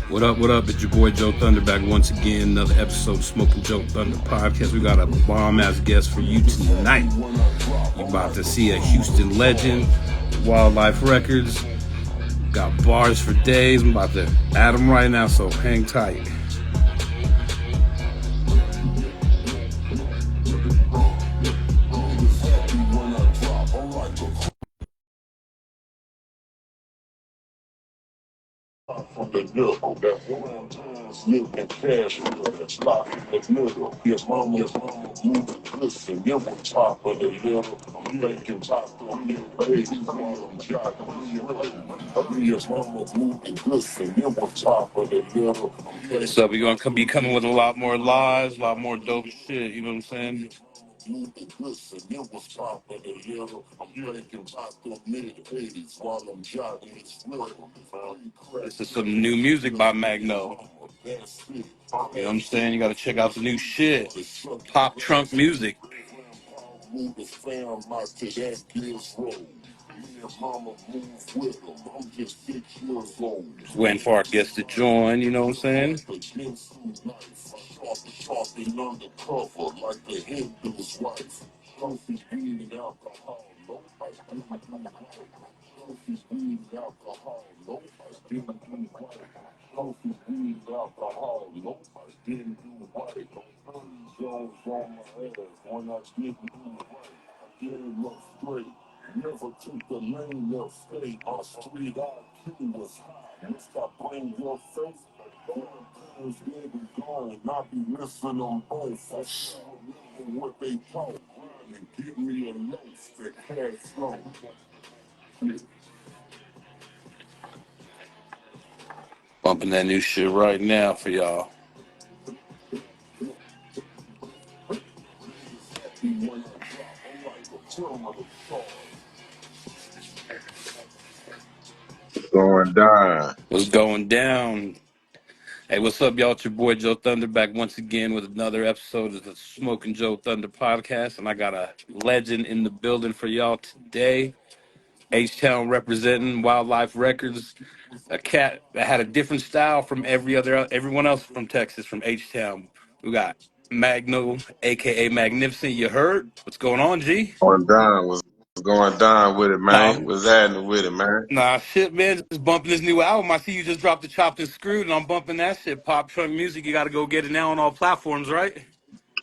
What up, what up? It's your boy Joe Thunder back once again. Another episode of Smoking Joe Thunder podcast. We got a bomb ass guest for you tonight. You about to see a Houston legend, Wildlife Records. Got bars for days. I'm about to add them right now, so hang tight. From the nickel, that one times living cash that's locked in the middle. His mama moving listen, you on top of the hill. I'm making top of me, baby, while I'm jogging. His mama moving listen, you on top of the hill. So we're gonna be coming with a lot more lives, a lot more dope shit. You know what I'm saying? Listen, you on top of the hill. I'm making top of mid-80s while I'm jogging. It's real. This is some new music by Magno. You know what I'm saying? You gotta check out the new shit. Pop trunk music. Just waiting for our guests to join, you know what I'm saying? Never took the lane left state on street IQ was high. Once I bring your face, times baby gone. I be listening on both. I still remember what they talk. Grinding, give me a loaf that cash flow. Bumping that new shit right now for y'all. Going down. What's going down? Hey, what's up, y'all? It's your boy Joe Thunder back once again with another episode of the Smoking Joe Thunder podcast. And I got a legend in the building for y'all today. H-Town representing Wildlife Records. A cat that had a different style from everyone else from Texas, from H-Town. We got Magno, aka Magnificent. You heard? What's going on, G? Going down. What's going down with it, Nah, man? What's happening with it, man? nah, shit, man. Just bumping this new album. I see you just dropped the Chopped and Screwed, and I'm bumping that shit. Pop trunk music. You got to go get it now on all platforms, right?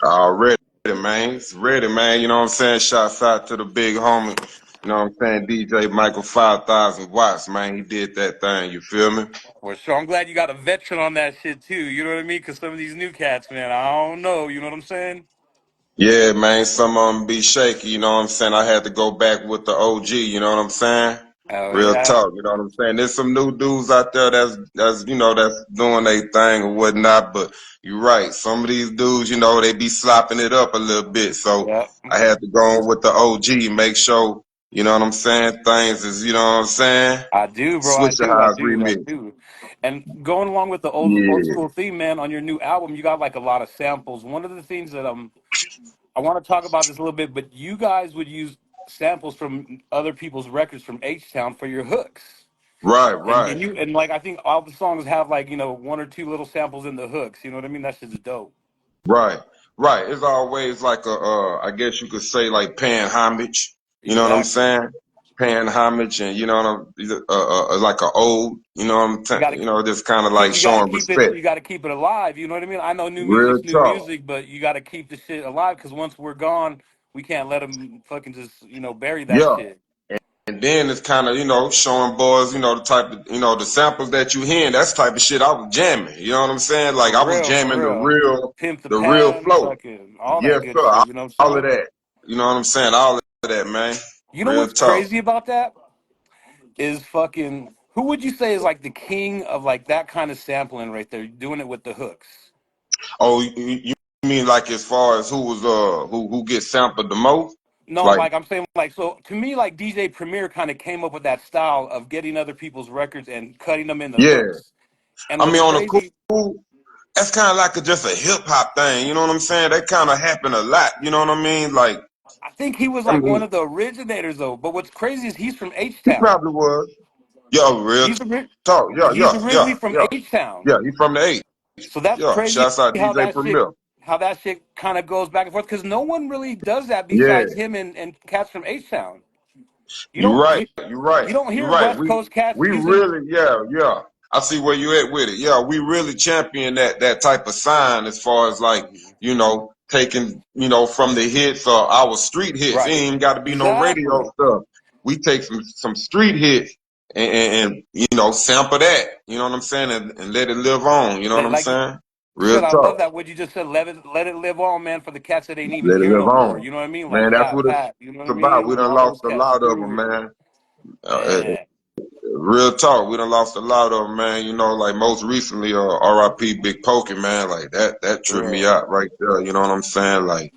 Already, man. It's ready, man. You know what I'm saying? Shouts out to the big homie. You know what I'm saying? DJ Michael 5,000 watts, man. He did that thing. You feel me? For sure. I'm glad you got a veteran on that shit too. You know what I mean? Because some of these new cats, man, I don't know. You know what I'm saying? Yeah, man. Some of them be shaky. You know what I'm saying? I had to go back with the OG. You know what I'm saying? Oh Real yeah. talk. You know what I'm saying? There's some new dudes out there that's that's doing their thing or whatnot. But you're right. Some of these dudes, they be slopping it up a little bit. So Yeah. I had to go on with the OG. Make sure you know what I'm saying. Things is you know what I'm saying. I do, bro. I Switcher do. I House do. I remix. do. And going along with the old Yeah. school theme, man, on your new album, you got like a lot of samples. One of the things that I want to talk about this a little bit, but you guys would use samples from other people's records from H Town for your hooks. Right. And Right. you and like I think all the songs have like, one or two little samples in the hooks. You know what I mean? That's just dope. Right, right. It's always like I guess you could say like paying homage. You know what I'm Exactly. saying? Paying homage, and you know what like a ode. You know what You got to just kind of like keep. You got to showing keep it. respect. You got to keep it alive. You know what I mean? I know new Real music's new talk. music, but you got to keep the shit alive because once we're gone, we can't let them fucking just bury that Yeah. shit. And then it's kind of showing boys the type of the samples that you hearing. That's the type of shit I was jamming. You know what I'm saying? Like For I was real, for jamming real. Pimp the the real pad, flow. fucking all that Yes, good sir. shit. You know what I'm All of saying? that. You know what I'm saying? All of that, man. You know Real what's talk. crazy about that is fucking. Who would you say is like the king of like that kind of sampling right there, doing it with the hooks? Oh, you mean like as far as who gets sampled the most? No, Like, like I'm saying, like so to me, like DJ Premier kind of came up with that style of getting other people's records and cutting them in the yeah. hooks. And I what's mean, on a crazy, cool, that's kind of like just a hip hop thing. You know what I'm saying? That kind of happen a lot. You know what I mean? Like, I think he was I like one mean, of the originators though. But what's crazy is he's from H he Town. probably was. Yo, real He's ori- talk. Yeah, he's yeah, yeah, originally from yeah. H-Town. Yeah, he from the H. So that's Yeah, crazy shouts out how DJ that shit Premier. kind of goes back and forth because no one really does that Yeah, besides him and cats from H Town. You you're don't right. you, You're right. you don't You're hear right. West Coast cats We using really, yeah, yeah. I see where you at with it. Yeah, we really champion that type of sign as far as like, taking, from the hits or our street hits. It right ain't even got to be no radio exactly. stuff. We take some street hits and sample that. You know what I'm saying? And let it live on. You know what I'm Like you saying? said, Real I talk. love that what you just said. Let it live on, man. For the cats that ain't even Let it here live no more. on. You know what I mean? Like Man, that's Fat what it's Pat. You know what I about. mean? We And done all lost those a cats. lot of them, Groovy, man. man. Real talk, we done lost a lot of them, man. Like most recently, R.I.P. Big Pokey, man. Like that For tripped me real. out right there. You know what I'm saying? Like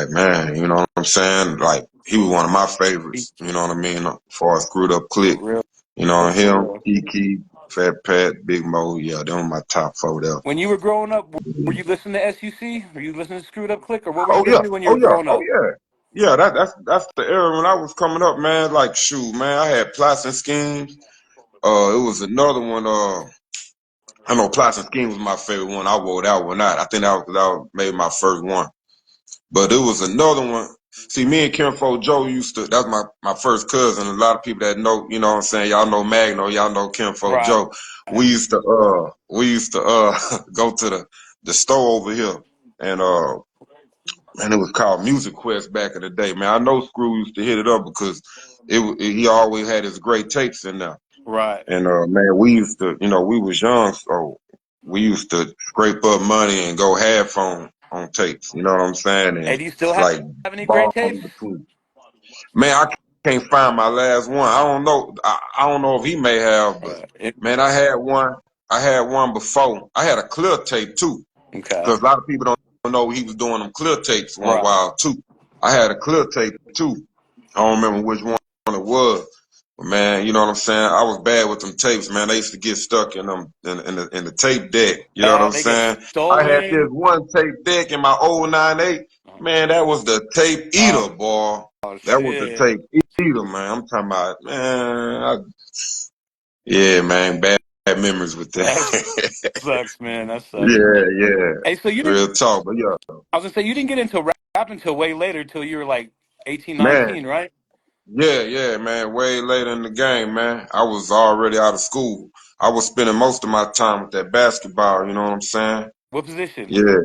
man, you know what I'm saying? Like he was one of my favorites. You know what I mean? As far as screwed up For click, real. For him, real. Kiki, Fat Pat, Big Mo. Yeah, them were my top four there. When you were growing up, were you listening to SUC? Were you listening to Screwed Up Click, or what were you Oh yeah, listening to when you oh were yeah, growing oh up? yeah. Yeah, that's the era when I was coming up, man. Like shoot, man, I had plots and schemes. It was another one. I know Plots and Scheme was my favorite one. I wore that one out. I think that was maybe my first one. But it was another one. See, me and Kim Fo Joe that's my first cousin. A lot of people that know, you know what I'm saying, y'all know Magno, y'all know Kim Fo Right. Joe. We used to go to the store over here and and it was called Music Quest back in the day. Man, I know Screw used to hit it up because he always had his great tapes in there. Right. And man, we used to, we was young, so we used to scrape up money and go half on tapes. You know what I'm saying? Hey, And do you still like have any great ball tapes? in between. Man, I can't find my last one. I don't know. I don't know if he may have, but Right. man, I had one. I had one before. I had a clear tape too, Okay. because a lot of people don't know he was doing them clear tapes one Right. while too. I had a clear tape too. I don't remember which one it was. But man, you know what I'm saying? I was bad with them tapes, man. They used to get stuck in them in the tape deck. You know what I'm They get saying? I had this stolen. one tape deck in my old 98. Man, that was the tape Oh, eater, boy. oh That was the shit. tape eater, man. I'm talking about, man. Yeah, man. Bad memories with That that. sucks, man. That sucks. Yeah, yeah. Hey, so you didn't? Real talk, but yeah, I was gonna say you didn't get into rap until way later, till you were like 18, man. 19, right? Yeah, man. Way later in the game, man. I was already out of school. I was spending most of my time with that basketball. You know what I'm saying? What position? Yeah.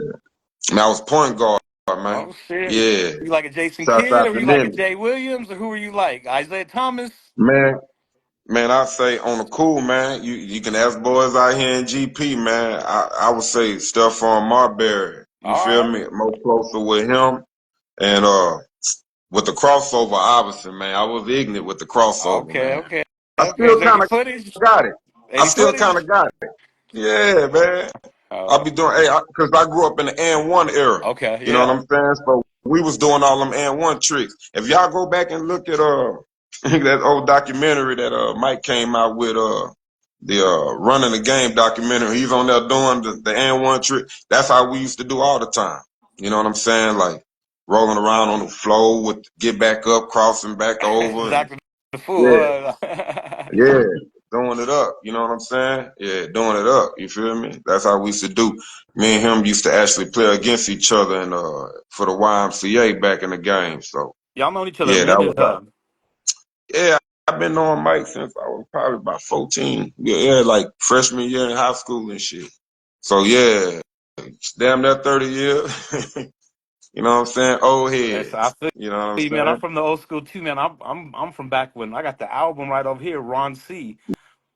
And I was point guard, man. Oh shit. Yeah. Were you like a Jason Shouts Kidd, out or were to you like a Ninja. Jay Williams, or who were you like? Isaiah Thomas? Man, man, I say on the cool, man. You can ask boys out here in GP, man. I would say Stephon Marbury. You All feel right. me? More closer with him and with the crossover, obviously, man. I was ignorant with the crossover, Okay. man. Okay. I Okay. still Is there any kind of footage? got it. I Any still kind footage? of got it. Yeah, man. I Oh. be doing, because I grew up in the and one era. Okay. You know what Yeah. I'm saying? So we was doing all them and one tricks. If y'all go back and look at that old documentary that Mike came out with the running the game documentary, he's on there doing the and one trick. That's how we used to do all the time. You know what I'm saying? Like rolling around on the floor with get back up, crossing back over, and Dr. The Fool. yeah. Huh? Yeah, doing it up. You know what I'm saying? Yeah, doing it up. You feel me? That's how we used to do. Me and him used to actually play against each other and for the YMCA back in the game. So Y'all known each other a yeah, that minute, was huh? yeah. I've been knowing Mike since I was probably about 14. Yeah, like freshman year in high school and shit. So yeah, it's damn near 30 years. You know what I'm saying? Old Yes, I heads. feel You know what I'm you, man. I'm saying? from the old school too, man. I'm from back when I got the album right over here, Ron C.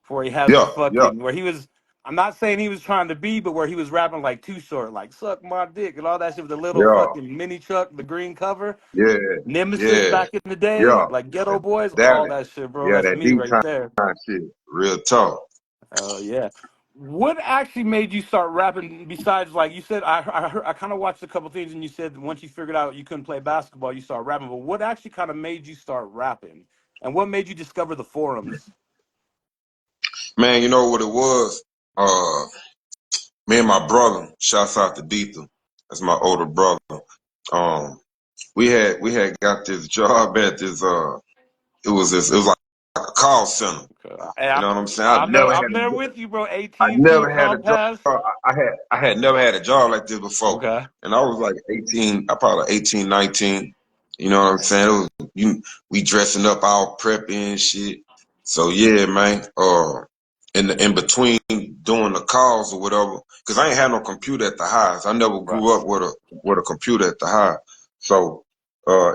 Where he has the Yeah, yeah, fucking where he was. I'm not saying he was trying to be, but where he was rapping like Too Short, like "suck my dick" and all that shit with the little yeah, fucking mini truck, the green cover, yeah, Nemesis yeah, back in the day, yeah. like Ghetto Boys, all That that shit, bro. yeah, That's that me deep right there. time shit. Real talk. Oh yeah. What actually made you start rapping? Besides, like you said, I kind of watched a couple things, and you said once you figured out you couldn't play basketball, you started rapping. But what actually kind of made you start rapping, and what made you discover the forums? Man, you know what it was? Uh, Me and my brother, shouts out to Deetha. That's my older brother. Um, we had got this job at this it was like a call center. Okay. You know what I'm saying? I never had I'm there with you, bro. I AT&T, never had a job. Compass. I had never had a job like this before. Okay. And I was like 18, I probably like 18, 19. You know what I'm saying? We dressing up all preppy and shit. So yeah, man. In between doing the calls or whatever, because I ain't had no computer at the house. I never Right. grew up with a computer at the house. So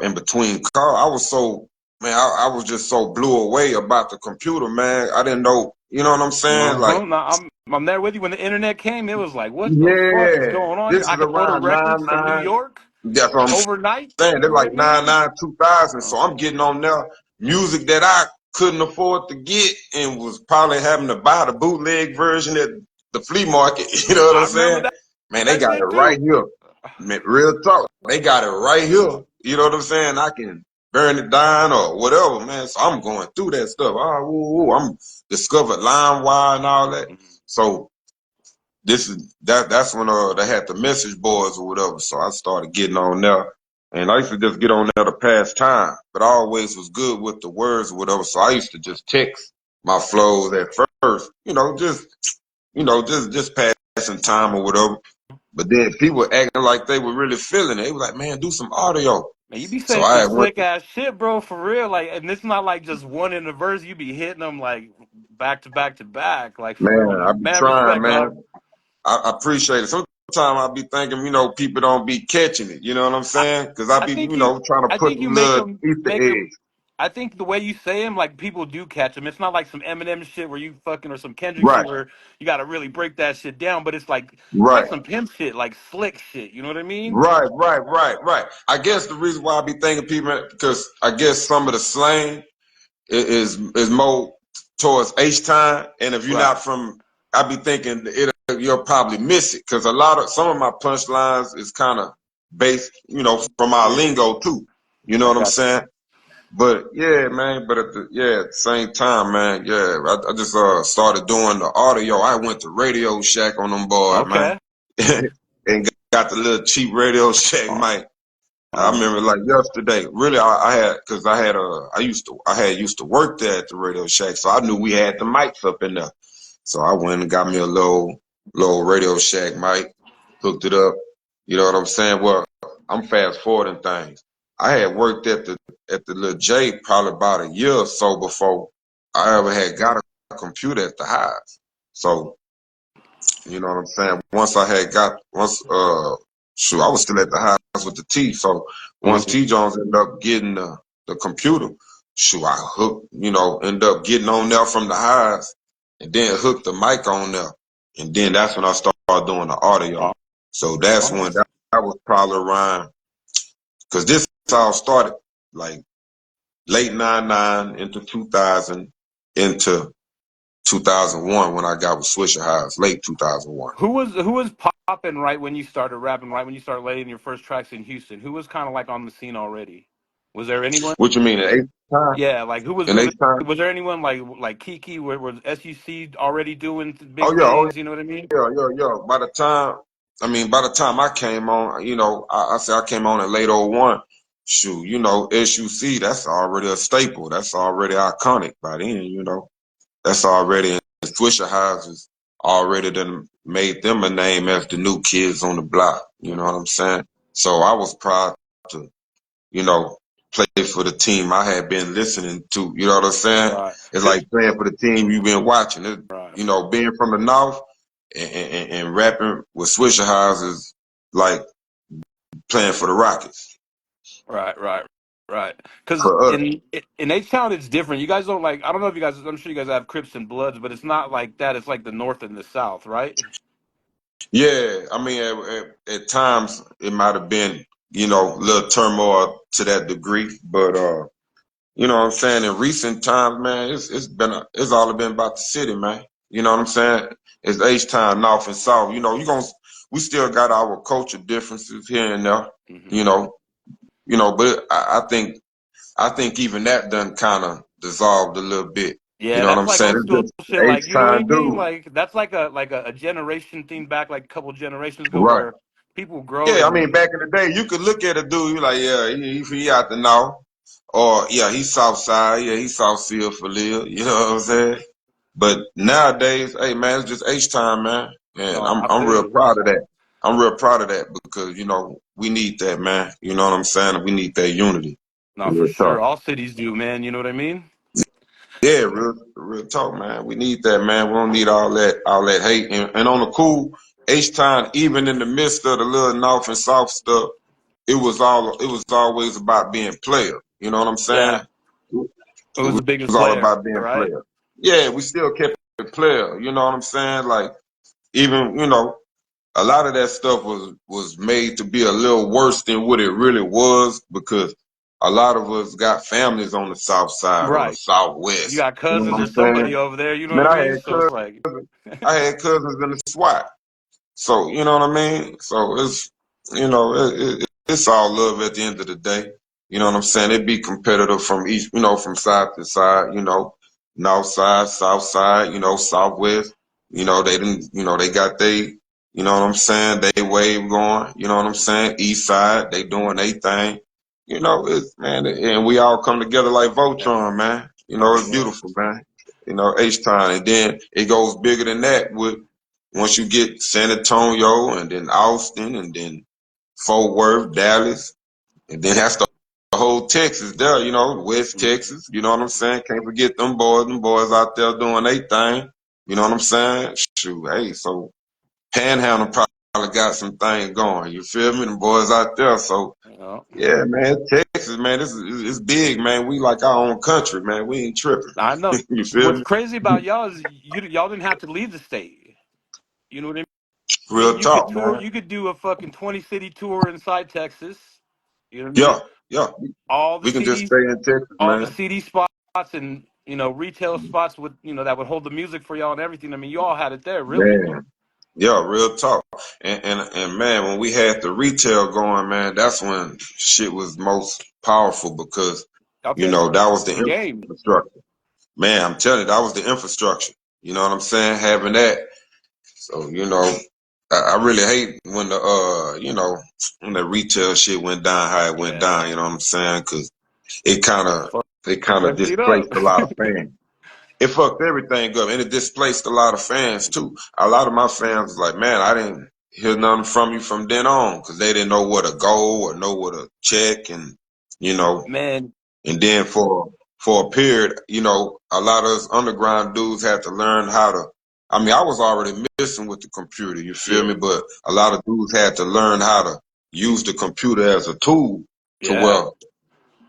in between calls, I was so man, I was just so blew away about the computer, man. I didn't know, you know what I'm saying? Like, No, I'm there with you. When the internet came, it was like, what the fuck is yeah, going on here? this I is could order around records from New 99. York That's what I'm overnight. saying. You They're know what I like mean? 99, 2000. Oh, So I'm getting on there music that I couldn't afford to get and was probably having to buy the bootleg version at the flea market. You know what I I'm remember saying? that, Man, they that got it shit right too. here. Man, real talk. They got it right here. You know what I'm saying? I can burn it down or whatever, man. So I'm going through that stuff. I'm discovered LimeWire and all that. Mhm. So that's when they had the message boards or whatever. So I started getting on there. And I used to just get on there to pass time, but I always was good with the words or whatever. So I used to just text my flows at first, just passing time or whatever. But then people were acting like they were really feeling it. They were like, man, do some audio. Man, you be So saying I some had went, slick ass shit, bro, for real. Like, and it's not like just one in the verse. You be hitting them like back to back to back, like for real. man, I be Man, trying, respect, dog. man. I appreciate it. Sometimes I be thinking, people don't be catching it. You know what I'm I, saying? Because I I be, think you, trying to I put think you little Easter make them. eggs. I think the way you say them, like people do catch them. It's not like some Eminem shit where you fucking or some Kendrick shit Right, where you got to really break that shit down. But it's like right, some pimp shit, like slick shit. You know what I mean? right. I guess the reason why I be thinking people, because I guess some of the slang is more towards H time, and if you're Right. not from, I be thinking you'll probably miss it because some of my punchlines is kind of based, from our Yeah, lingo too. You know I what I'm got you. saying? But yeah, man. But at the same time, man. Yeah, I just started doing the audio. I went to Radio Shack on them boys, man, Okay. and got the little cheap Radio Shack Oh, mic. I oh, remember like yesterday. Really, I had because I had used to work there at the Radio Shack, so I knew we had the mics up in there. So I went and got me a little Radio Shack mic, hooked it up. You know what I'm saying? Well, I'm fast forwarding things. I had worked at the little J probably about a year or so before I ever had got a computer at the house. So you know what I'm saying? I was still at the house with the T. So once mhm. T Jones ended up getting the computer, I ended up getting on there from the house and then hooked the mic on there. And then that's when I started doing the audio. Oh, So that's oh. when that was probably around, because this all started like late 99 into 2000 into 2001 when I got with Swisher House, late 2001. Who was popping right when you started rapping? Right when you started laying your first tracks in Houston? Who was kind of like on the scene already? Was there anyone? What you mean, in eighth time? Yeah, like who was In really? eighth time? Was there anyone like Kiki? Where was SUC already doing Oh big yeah, oh things? You know what I mean? yeah. By the time I came on, I say I came on in late '01. Shoot, SUC, that's already a staple. That's already iconic by then. That's already in Swisher houses. Already done made them a name as the new kids on the block. You know Hmm. what I'm saying? So I was proud to, you know, play for the team I had been listening to. You know what I'm saying? Right. It's Cause like playing for the team you've been watching. right, Being from the North and rapping with Swisher House is like playing for the Rockets right. Right. Because for us. in H Town it's different. You guys don't like. I don't know if you guys. I'm sure you guys have Crips and Bloods, but it's not like that. It's like the North and the South, right? Yeah, I mean, at times it might have been, a little turmoil to that degree, but you know what I'm saying? In recent times, man, it's all been about the city, man. You know what I'm saying? It's H Town, North and South. We still got our culture differences here and there. Hmm. You know, but I think even that done kind of dissolved a little bit. You Yeah, know what that's I'm like saying? old It's school just shit. Like, H you know what I Town mean? dude. Like that's like a generation thing back, like a couple generations ago, Right. where people grow Yeah, I and mean, back in the day, you could look at a dude, you like, yeah, he out the North. Or yeah, he's South Side. Yeah, he's South Field for Lil. You know what I'm saying? But nowadays, hey man, it's just H time, man. And No, I I'm feel real you. proud of that. I'm real proud of that because, we need that, man. You know what I'm saying? We need that unity. No, for Real sure. talk. All cities do, man. You know what I mean? Yeah, real talk, man. We need that, man. We don't need all that hate. And on the cool, H time, even in the midst of the little North and South stuff, it was always about being player. You know what I'm saying? Yeah. It It was the biggest was all player, about being right? player. Yeah, we still kept it player. You know what I'm saying? Like even, a lot of that stuff was made to be a little worse than what it really was because a lot of us got families on the south side or the Right. You southwest. got You know cousins what or I'm saying? somebody over there, you know what Man, I mean? So it's like, I had cousins in the SWAT. So you know what I mean. So it's all love at the end of the day. You know what I'm saying? It be competitive from each, from side to side. North side, south side. Southwest. They didn't. They got they. You know what I'm saying? They wave going. You know what I'm saying? East side, they doing their thing. It's man, and we all come together like yeah, Voltron, man. for It's sure. beautiful, man. H time, and then it goes bigger than that with once you get San Antonio and then Austin and then Fort Worth, Dallas, and then that's the whole Texas there, West Mhm. Texas, you know what I'm saying? Can't forget them boys out there doing their thing. You know what I'm saying? Shoot, hey, so Panhandle probably got some things going. You feel me? Them boys out there. So You know? yeah, man, Texas, man, this is it's big, man. We like our own country, man. We ain't tripping. I know. You feel What's me? crazy about y'all is y'all didn't have to leave the state. You know what I mean? Real You could talk, tour. man. You could do a fucking 20 city tour inside Texas. You know what I Yeah, mean? yeah. All the We can just CDs, stay in Texas, all the man. CD spots, and retail spots with that would hold the music for y'all and everything. I mean, you all had it there, really. Man, yeah, real talk. And man, when we had the retail going, man, that's when shit was most powerful because, Okay, that was the game. infrastructure. Man, I'm telling you, that was the infrastructure. You know what I'm saying? Having that. So, I really hate when when the retail shit went down, how it went Yeah, down, you know what I'm saying? Cause it kind of, it kind of fucked it up. displaced a lot of fans. It fucked everything up, and it displaced a lot of fans too. A lot of my fans was like, "Man, I didn't hear nothing from you from then on," because they didn't know where to go or know where to check, and you know, Man, and then for a period, a lot of us underground dudes had to learn how to. I mean, I was already missing with the computer, you feel yeah, me? But a lot of dudes had to learn how to use the computer as a tool to yeah. well,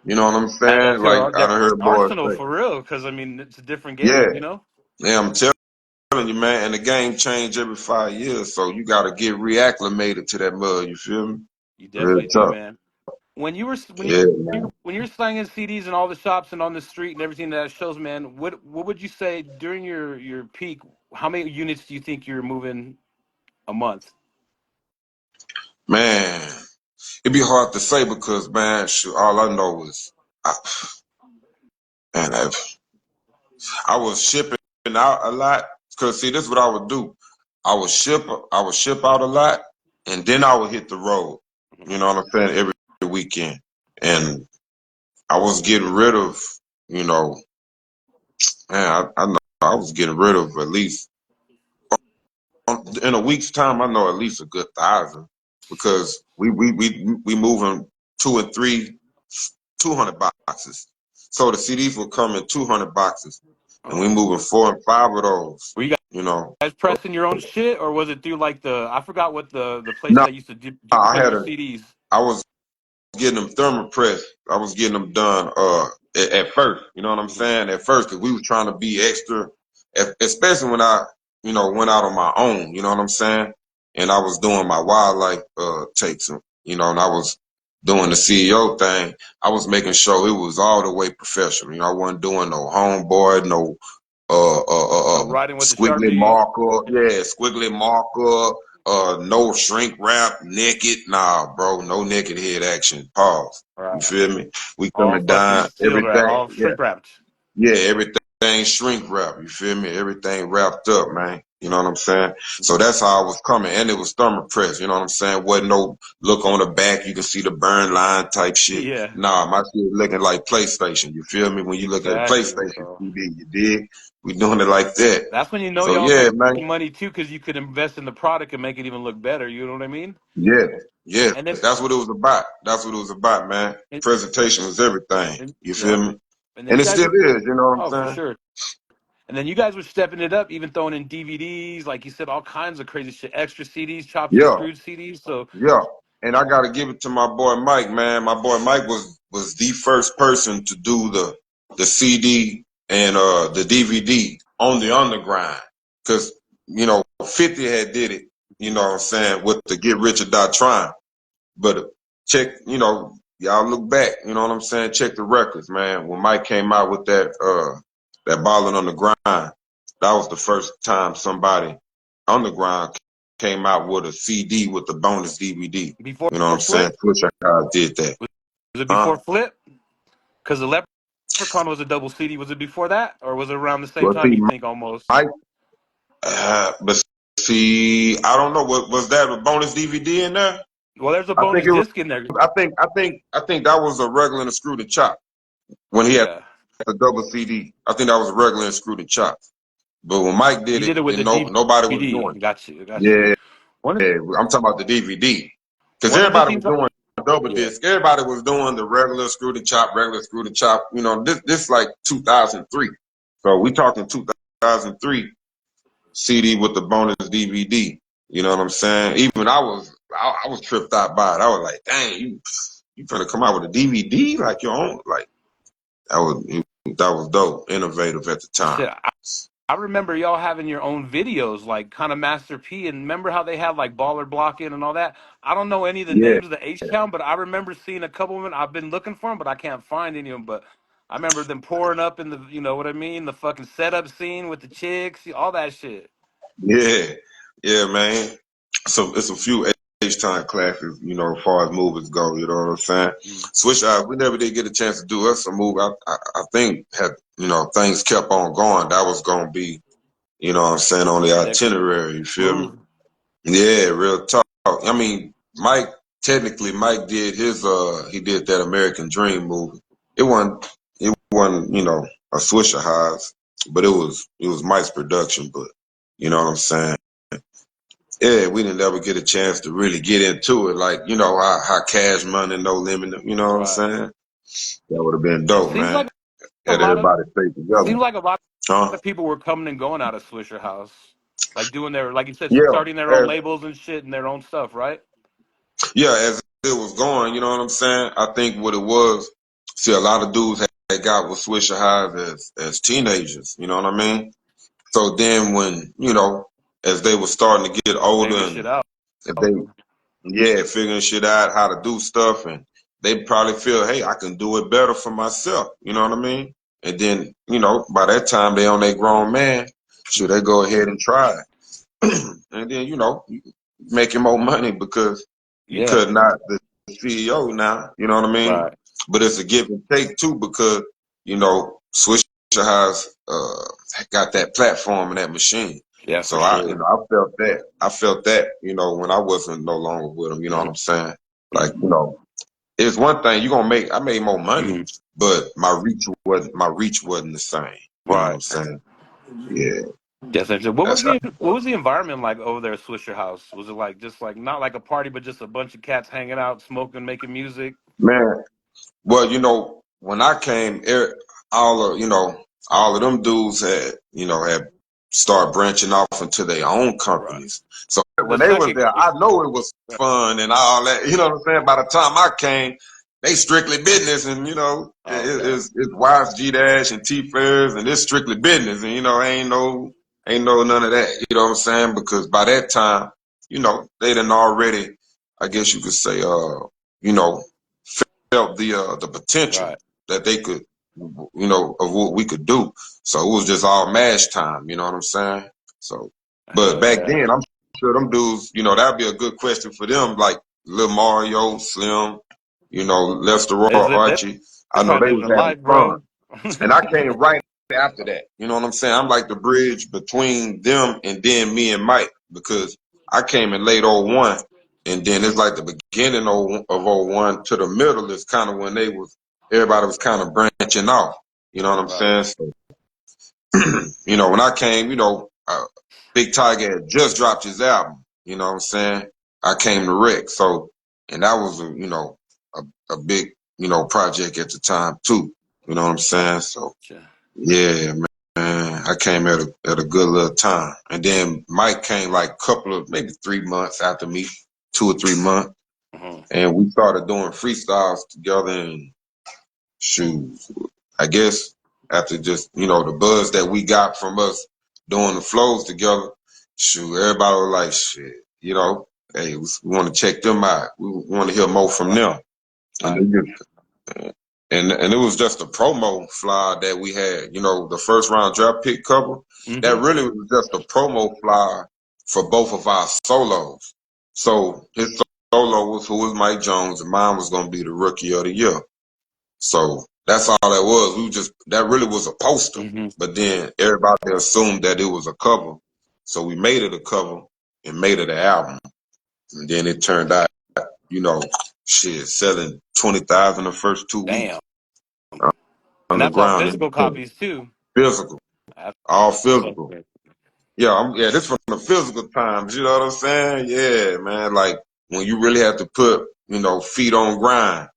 you know what I'm Add saying? to Like our I done heard boys arsenal say, for real, because I mean, it's a different "Yeah, game. yeah, I'm telling you, man, and the game change every 5 years, so you got to get reacclimated to that mud. You feel me? You Real definitely do, tough. man. When you were when Yeah, man. when you're slanging CDs in all the shops and on the street and everything that shows, man, what would you say during your peak? How many units do you think you're moving a month? Man, it'd be hard to say because, man, shoot, all I know is, I, man, I was shipping out a lot. Cause see, this is what I would do. I would ship out a lot, and then I would hit the road. You know what I'm saying? Every weekend, and I was getting rid of, you know, man, I know I was getting rid of at least in a week's time, I know at least a good 1,000 because we moving two and three, 200 boxes. So the CDs will come in 200 boxes, and we Oh, moving 4 and 5 of those. were you You know, guys pressing your own shit, or was it through like I forgot what the place no, that used to I print had your a, CDs. I was getting them thermopress. I was getting them done at first. You know what I'm Mhm. saying? At first, because we was trying to be extra, especially when I went out on my own. You know what I'm saying? And I was doing my wildlife takes, and I was doing the CEO thing. I was making sure it was all the way professional. I wasn't doing no homeboy, no No riding with the squiggly Sharpie. marker, yeah, squiggly marker, no shrink wrap, naked, nah, bro, no naked head action. Pause. You Right. feel me? We All coming fucking down, sealed wrap, everything, all yeah, shrink wrapped. yeah, everything shrink wrap. You feel me? Everything wrapped up, man. You know what I'm saying? So that's how I was coming. And it was thermal press, you know what I'm saying? Wasn't no look on the back, you can see the burn line type shit. Yeah, Nah, my shit looking like PlayStation. You feel me? When you look at a exactly, PlayStation bro. CD, you dig? We doing it like that. That's when you know So y'all yeah, making man. money too, because you could invest in the product and make it even look better. You know what I mean? Yeah. Yeah. And then, That's what it was about. That's what it was about, man. and, Presentation was everything. You feel yep. me? And then And you it guys still were, is, you know what I'm oh, for saying? sure. And then you guys were stepping it up, even throwing in DVDs, like you said, all kinds of crazy shit, extra CDs, chopped and Yeah. screwed CDs. So Yeah, and I got to give it to my boy Mike, man. My boy Mike was the first person to do the CD and the DVD on the underground, because 50 had did it. You know what I'm saying, with the Get Rich or Die Trying. But check, y'all look back. You know what I'm saying. Check the records, man. When Mike came out with that Ballin' on the Grind, that was the first time somebody on the ground came out with a CD with the bonus DVD. before You know what I'm saying? Flip, Swisher House did that. was it Huh? before Flip? Because the Leprechaun was a double CD. Was it before that, or was it around the same Well, time? see, You think almost? Mike, but see, I don't know. What was that, a bonus DVD in there? Well, there's a I think bonus it was. disc in there. I think that was a regular and screwed and chop when he had Yeah, the double CD. I think that was regular and screwed and chop. But when Mike did he it, did it with then the nobody was DVD. doing it. Got you, got you. Yeah, One of yeah, I'm talking about the DVD. Because one of the everybody things. was doing double Yeah, disc. Everybody was doing the regular screw and chop, regular screw and chop. This like 2003. So we talking 2003 CD with the bonus DVD. You know what I'm saying? Even I was tripped out by it. I was like, dang, you finna come out with a DVD like your own, like that was dope, innovative at the time. shit. I remember y'all having your own videos, like kind of Master P, and remember how they had like baller blocking and all that. I don't know any of the Yeah, names of the H Town, but I remember seeing a couple of them. I've been looking for them, but I can't find any of them. But I remember them pouring up in the, you know what I mean, the fucking setup scene with the chicks, all that shit. yeah, yeah, man. So it's a few H time classes, as far as movies go. You know what I'm saying? Mm. Switch out. We never did get a chance to do us a movie. I think had things kept on going. That was gonna be, what I'm saying, on the Next itinerary. You feel me? move, Yeah, real talk. I mean, Mike did he did that American Dream movie. It wasn't, a Swisher Highs, but it was Mike's production. But you know what I'm saying? Yeah, we didn't ever get a chance to really get into it, like, how Cash Money, No Limit, you know what I'm right? saying? That would have been It dope, seems man. like a Had lot of everybody stay together. seems like a lot Huh? of people were coming and going out of Swisher House, like doing their, like you said, Yeah. starting their own As, labels and shit and their own stuff, right? yeah, as it was going, you know what I'm saying? I think what it was, see, a lot of dudes had got with Swisher Highs as teenagers, you know what I mean? So then when, as they were starting to get older Figure shit and out. if they, yeah, figuring shit out, how to do stuff, and they probably feel, hey, I can do it better for myself. You know what I mean? And then, by that time they on their grown man, should they go ahead and try it? And then, you making more money because you Yeah, cutting out the CEO now. You know what I mean? right. But it's a give and take too because Swisher has got that platform and that machine. Yeah, for So I, sure. I felt that. I felt that, when I wasn't no longer with him. You know what I'm saying? Like, it's one thing I made more money, Mhm. but my reach wasn't the same. You know what Right. I'm saying? Yeah, Yes, sir. What was that's how. the environment like over there at Swisher House? Was it like just like not like a party, but just a bunch of cats hanging out, smoking, making music? Man, well, when I came, all all of them dudes had started branching off into their own Right. companies. So The when they was second. there, I know it was fun and all that. You know what I'm saying? By the time I came, they strictly business, and Oh, okay. it's Wives G Dash and T Fairs, and it's strictly business, and ain't no none of that. You know what I'm saying? Because by that time, they done already, I guess you could say, you know felt the potential Right. that they could, of what we could do. So it was just all mash time. You know what I'm saying? So, but Hell back yeah. then, I'm sure them dudes, that'd be a good question for them, like Lil Mario, Slim, Lester Roy, They're Archie. I know probably they living was a having life, fun, bro. and I came right after that. You know what I'm saying? I'm like the bridge between them and then me and Mike because I came in late '01, and then it's like the beginning of '01 to the middle is kind of when everybody was kind of branching off. You know what I'm Right. saying? So, you know, when I came, Big Tiger had just dropped his album. You know what I'm saying? I came to Rick. So, and that was a big, project at the time too. You know what I'm saying? So, Gotcha. yeah, man, I came at a good little time. And then Mike came like maybe 3 months after me, 2 or 3 months. Uh-huh. And we started doing freestyles together and shoot. I guess after just, the buzz that we got from us doing the flows together, shoot, everybody was like, shit, hey, we want to check them out. We want to hear more from them. And Right. they just and it was just a promo flyer that we had, the first round draft pick cover. That Mm-hmm. really was just a promo flyer for both of our solos. So his solo was Who is Mike Jones, and mine was going to be the Rookie of the Year. So that's all that was. That really was a poster, Mm-hmm. but then everybody assumed that it was a cover. So we made it a cover and made it an album. And then it turned out, you know, selling 20,000 the first 2 weeks Damn. And that's all underground physical independent. copies too. Physical, That's all so physical. good. Yeah, this from the physical times. You know what I'm saying? Yeah, man. Like when you really have to put, feet on grind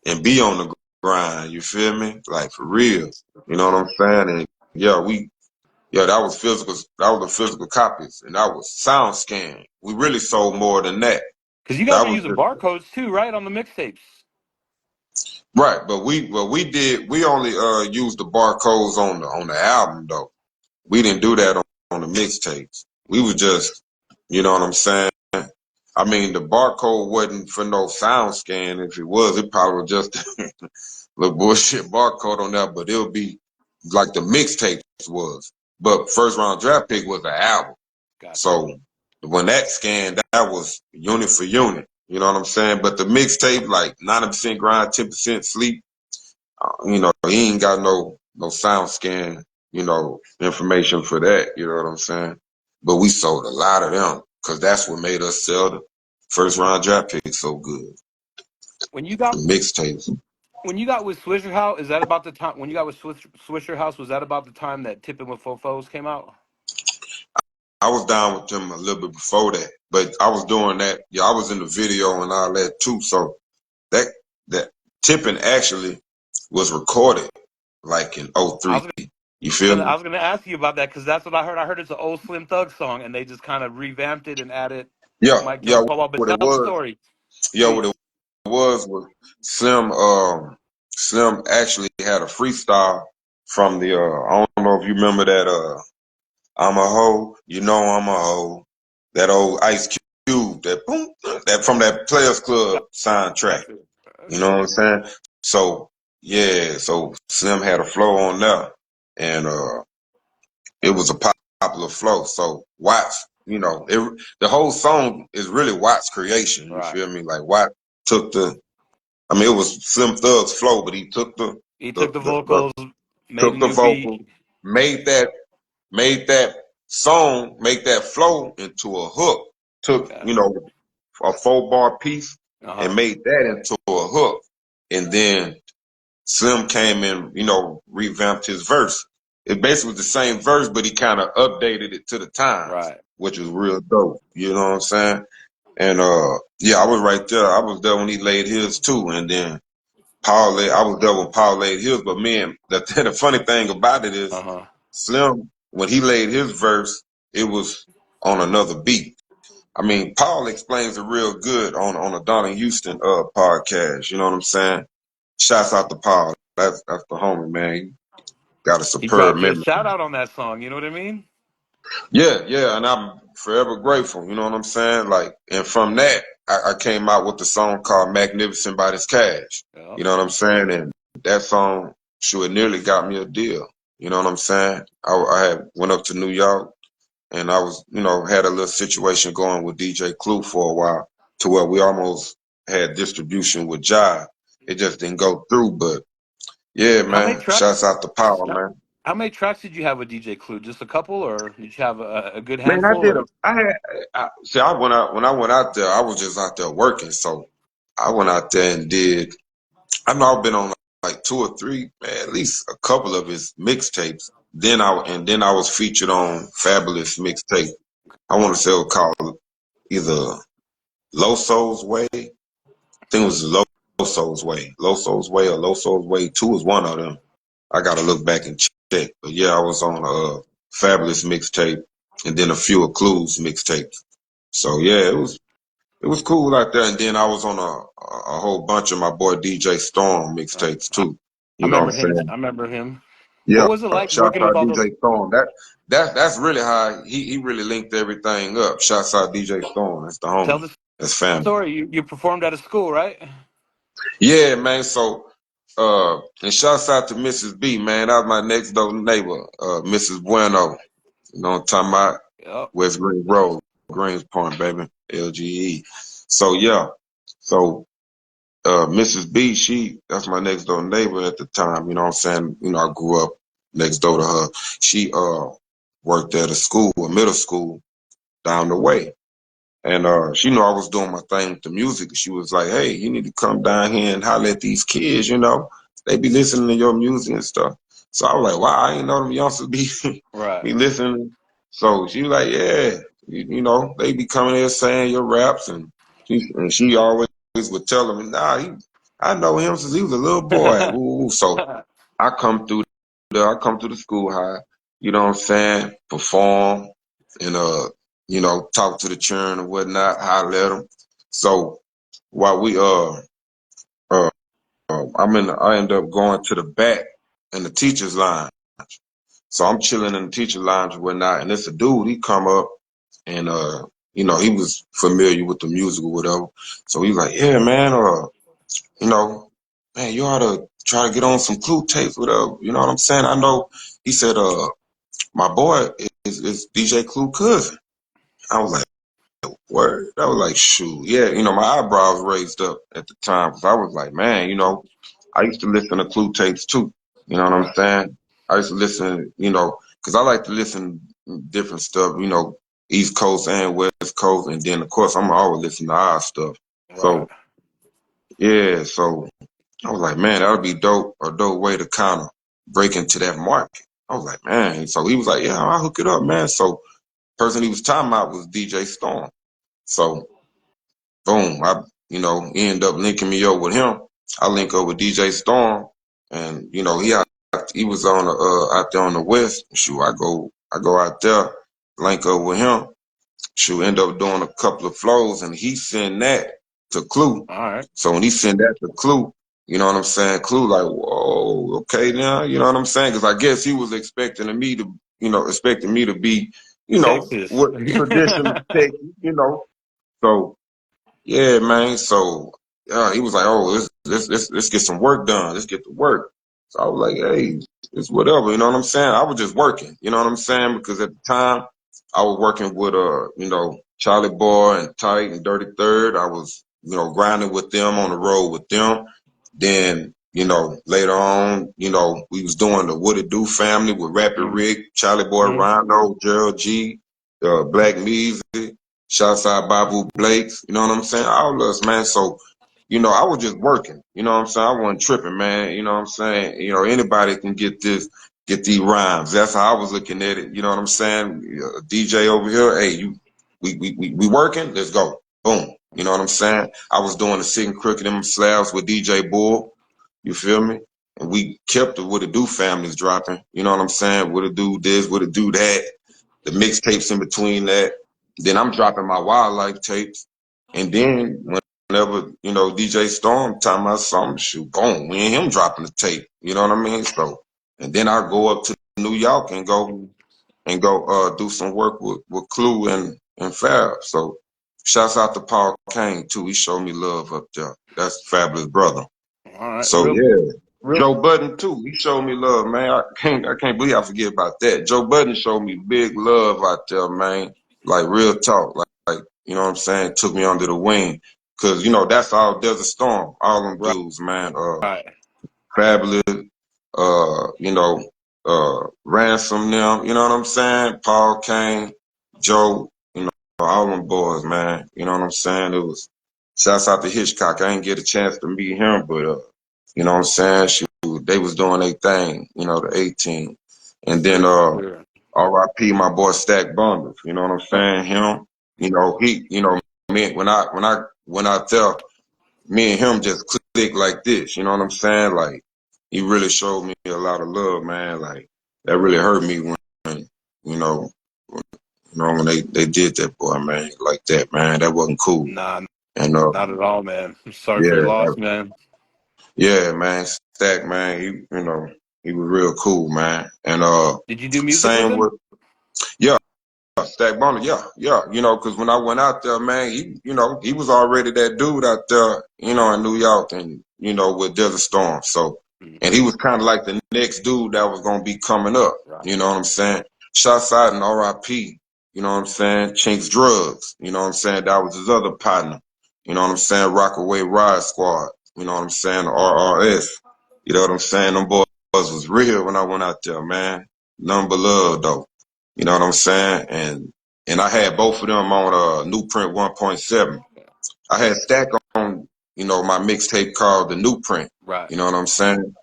and be on the grind. You feel me? Like for real. You know what I'm saying? And that was physical. That was the physical copies, and that was sound scan. We really sold more than that. Because you guys That were was using just barcodes too, right, on the mixtapes? right. But we only used the barcodes on the album though. We didn't do that on the mixtapes. We were just, you know what I'm saying? I mean, the barcode wasn't for no sound scan. If it was, it probably was just little bullshit barcode on there, but it'll be like the mixtapes was. But first round draft pick was the album. Gotcha. So when that scanned, that was unit for unit. You know what I'm saying? But the mixtape, like 90% grind, 10% sleep, he ain't got no sound scan, information for that. You know what I'm saying? But we sold a lot of them because that's what made us sell the first round draft pick so good. When you The got mixtapes. when you got with Swisher House, is that about the time when you got with Swisher House? Was that about the time that Tipping with Fofos came out? I was down with them a little bit before that, but I was doing that. Yeah, I was in the video and all that too. So that that tipping actually was recorded like in I '03. was You feel I me? was gonna ask you about that because that's what I heard. I heard it's an old Slim Thug song, and they just kind of revamped it and added Yeah, Mike yeah. Jones Paul Wall. But What it tell the was, story, yeah, what please. it was Slim. Slim actually had a freestyle from the. I don't know if you remember that. I'm a hoe, I'm a hoe. That old Ice Cube, that boom, that from that Players Club soundtrack. Gotcha. You know what I'm saying? So yeah, so Slim had a flow on there, and it was a popular flow. So Watts, the whole song is really Watts' creation. You Right. feel me? Like Watts took it was Slim Thug's flow, but he took He took the the the, the vocals, made a took the new vocal, beat. made that song, make that flow into a hook. Took Yeah. a 4 bar piece Uh and huh. made that into a hook, and then Slim came and, revamped his verse. It basically was the same verse, but he kind of updated it to the times, Right. which was real dope. You know what I'm saying? And yeah, I was right there. I was there when he laid his too. And then I was there when Paul laid his. But man, the funny thing about it Uh is huh. Slim, when he laid his verse, it was on another beat. I mean, Paul explains it real good on a Donna Houston podcast. You know what I'm saying? Shouts out to Paul. That's the homie, man. He got a He superb dropped you a memory. shout out on that song. You know what I mean? Yeah, yeah, and I'm forever grateful. You know what I'm saying? Like, and from that, I came out with the song called "Magnificent" by this Cash. Yeah. You know what I'm saying? And that song, sure, it nearly got me a deal. You know what I'm saying? I had went up to New York, and I was, had a little situation going with DJ Clue for a while, to where we almost had distribution with Jive. It just didn't go through, but yeah, How many man. tracks? Shouts out to Power, man. How many tracks did you have with DJ Clue? Just a couple, or did you have a good Man, handful? Or see, I went out, when I went out there, I was just out there working. So I went out there and did, I know I've been on like two or three, man, at least a couple of his mixtapes. Then I was featured on Fabulous mixtape. I want to say it was called either Low Soul's Way. I think it was Low Soul's Way. Low Soul's Way or Low Soul's Way 2 is one of them. I gotta look back and check. But yeah, I was on a Fabulous mixtape and then a few of Clues mixtapes. So yeah, it was cool out there. And then I was on a whole bunch of my boy DJ Storm mixtapes I too. You know what I'm saying? I remember him. What Yeah. was it like Shouts working with out all those? DJ Storm. That's really how he really linked everything up. Shouts out DJ Storm. That's the Tell homie. the That's family. story. You performed at a school, right? Yeah, man. So and shouts out to Mrs. B, man. That was my next door neighbor, Mrs. Bueno. You know what I'm talking about? Yep. West Green Road, Greenspoint, baby. LGE. So yeah. So Mrs. B, that's my next door neighbor at the time, you know what I'm saying? You know, I grew up next door to her. She worked at a middle school down the way. And she knew I was doing my thing with the music. She was like, "Hey, you need to come down here and holler at these kids, you know. They be listening to your music and stuff." So I was like, "Wow, I ain't know them youngsters be Right. be listening." So she was like, "Yeah, you know, they be coming here saying your raps." And she always would tell them, "Nah, I know him since he was a little boy." Woo. So I come through I come to the school high, you know what I'm saying, perform and you know, talk to the children and whatnot, holler at them. So while we uh I end up going to the back in the teacher's line. So I'm chilling in the teacher lounge and whatnot, and it's a dude, he come up and you know, he was familiar with the music or whatever. So he's like, "Yeah, man, you know, man, you ought to try to get on some Clue tapes, whatever." You know what I'm saying? I know he said, my boy is DJ Clue cousin. I was like, word? I was like, shoot. Yeah, you know, my eyebrows raised up at the time because I was like, man, you know, I used to listen to Clue tapes too. You know what I'm Right. saying? I used to listen, you know, because I like to listen to different stuff, you know, East Coast and West Coast. And then, of course, I'm always listening to our stuff. Right. So, yeah, so I was like, man, that would be dope, a dope way to kind of break into that market. I was like, man. So he was like, yeah, I'll hook it up, man. So person he was talking about was DJ Storm. So boom, you know, he ended up linking me up with him. I link up with DJ Storm, and you know, he was on out there on the west. Shoot, I go out there, link up with him. Shoot, end up doing a couple of flows, and he sent that to Clue. All right. So when he sent that to Clue, you know what I'm saying? Clue like, whoa, okay now, you know what I'm saying? Because I guess he was expecting me to be, you know, Texas. what traditional Texas, you know. So yeah, man. So he was like, "Oh, let's get some work done. Let's get to work." So I was like, "Hey, it's whatever." You know what I'm saying? I was just working. You know what I'm saying? Because at the time, I was working with you know, Charlie Boy and Tight and Dirty Third. I was, you know, grinding with them on the road with them. Then, you know, later on, you know, we was doing the What It Do family with Rapid Mhm. Rick, Charlie Boy, Mhm. Rondo, Gerald G, Black Measy. Shouts out Babu Blakes, you know what I'm saying? All of us, man. So, you know, I was just working, you know what I'm saying? I wasn't tripping, man. You know what I'm saying? You know, anybody can get these rhymes. That's how I was looking at it. You know what I'm saying? DJ over here, hey, we working? Let's go. Boom. You know what I'm saying? I was doing the Sitting Crooked in slabs with DJ Bull. You feel me? And we kept the What It Do families dropping. You know what I'm saying? What It Do this, What It Do that, the mixtapes in between that. Then I'm dropping my wildlife tapes. And then whenever, you know, DJ Storm talking about something, shoot, boom, me and him dropping the tape. You know what I mean? So, and then I go up to New York and go do some work with Clue and Fab. So shouts out to Paul Kane too. He showed me love up there. That's Fabulous brother. All right. So yeah. Real. Joe Budden too. He showed me love, man. I can't believe I forget about that. Joe Budden showed me big love out there, man. Like real talk. Like you know what I'm saying? Took me under the wing. Cause you know, that's all Desert Storm. All them Right. dudes, man. Right. Fabulous. You know, Ransom them, you know what I'm saying? Paul Kane, Joe, you know, all them boys, man. You know what I'm saying? It was shouts out to Hitchcock. I didn't get a chance to meet him, but you know what I'm saying? Shoot, they was doing their thing, you know, the 18. And then Sure, sure. R.I.P. my boy Stack Bundles, you know what I'm Oh, saying? Him, you know, he, you know, me when I tell me and him just click like this. You know what I'm saying? Like he really showed me a lot of love, man. Like that really hurt me when you know when they did that, boy, man, like that, man. That wasn't cool. nah, And not at all, man. I'm sorry for your yeah, loss, man. yeah, man, Stack, man, he was real cool, man. And Did you do music with same him? with yeah. Stack Bonner, yeah, yeah, you know, because when I went out there, man, he was already that dude out there, you know, in New York and, you know, with Desert Storm. So, and he Hmm. was kind of like the next dude that was going to be coming up, Right. you know what I'm saying? Shots out and RIP, you know what I'm saying? Chinks Drugs, you know what I'm saying? That was his other partner, you know what I'm saying? Rockaway Ride Squad, you know what I'm saying? RRS, you know what I'm saying? Them boys was real when I went out there, man. None but love, though. You know what I'm saying? And I had both of them on New Print 1.7. I had Stack on, you know, my mixtape called The New Print. Right. You know what I'm saying?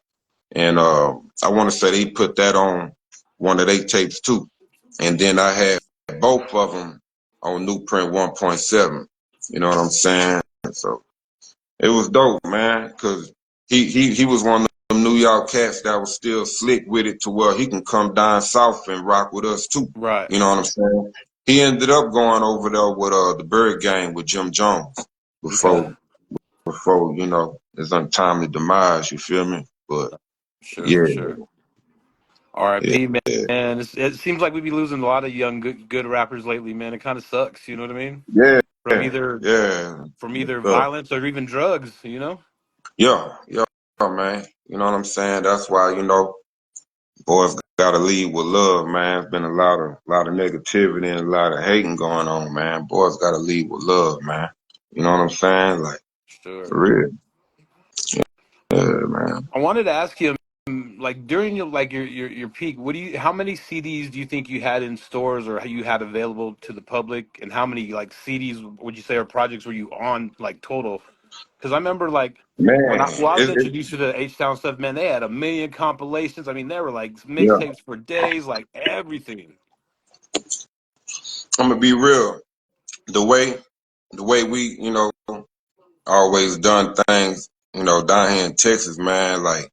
And I want to say they put that on one of their tapes too. And then I had both of them on New Print 1.7. You know what I'm saying? So it was dope, man, because he was one of them New York cats that was still slick with it to where he can come down south and rock with us too. Right. You know what I'm saying? He ended up going over there with the Bird Gang with Jim Jones Okay. before you know his untimely demise. You feel me? But Sure, yeah, for sure. yeah, R.I.P. Man. It seems like we be losing a lot of young good rappers lately, man. It kind of sucks. You know what I mean? yeah, From either yeah, violence or even drugs. You know? yeah, man. You know what I'm saying? That's why boys gotta lead with love, man. It's been a lot of negativity and a lot of hating going on, man. Boys gotta lead with love, man. You know what I'm saying? Like Sure. for real, yeah, man. I wanted to ask you, like during your peak, how many CDs do you think you had in stores or you had available to the public, and how many like CDs would you say or projects were you on like total? Because I remember like when Man, I was it introduced to the H Town stuff, man, they had a million compilations. I mean, they were like yeah. mixtapes for days, like everything. I'm gonna be real. The way we, always done things, down here in Texas, man, like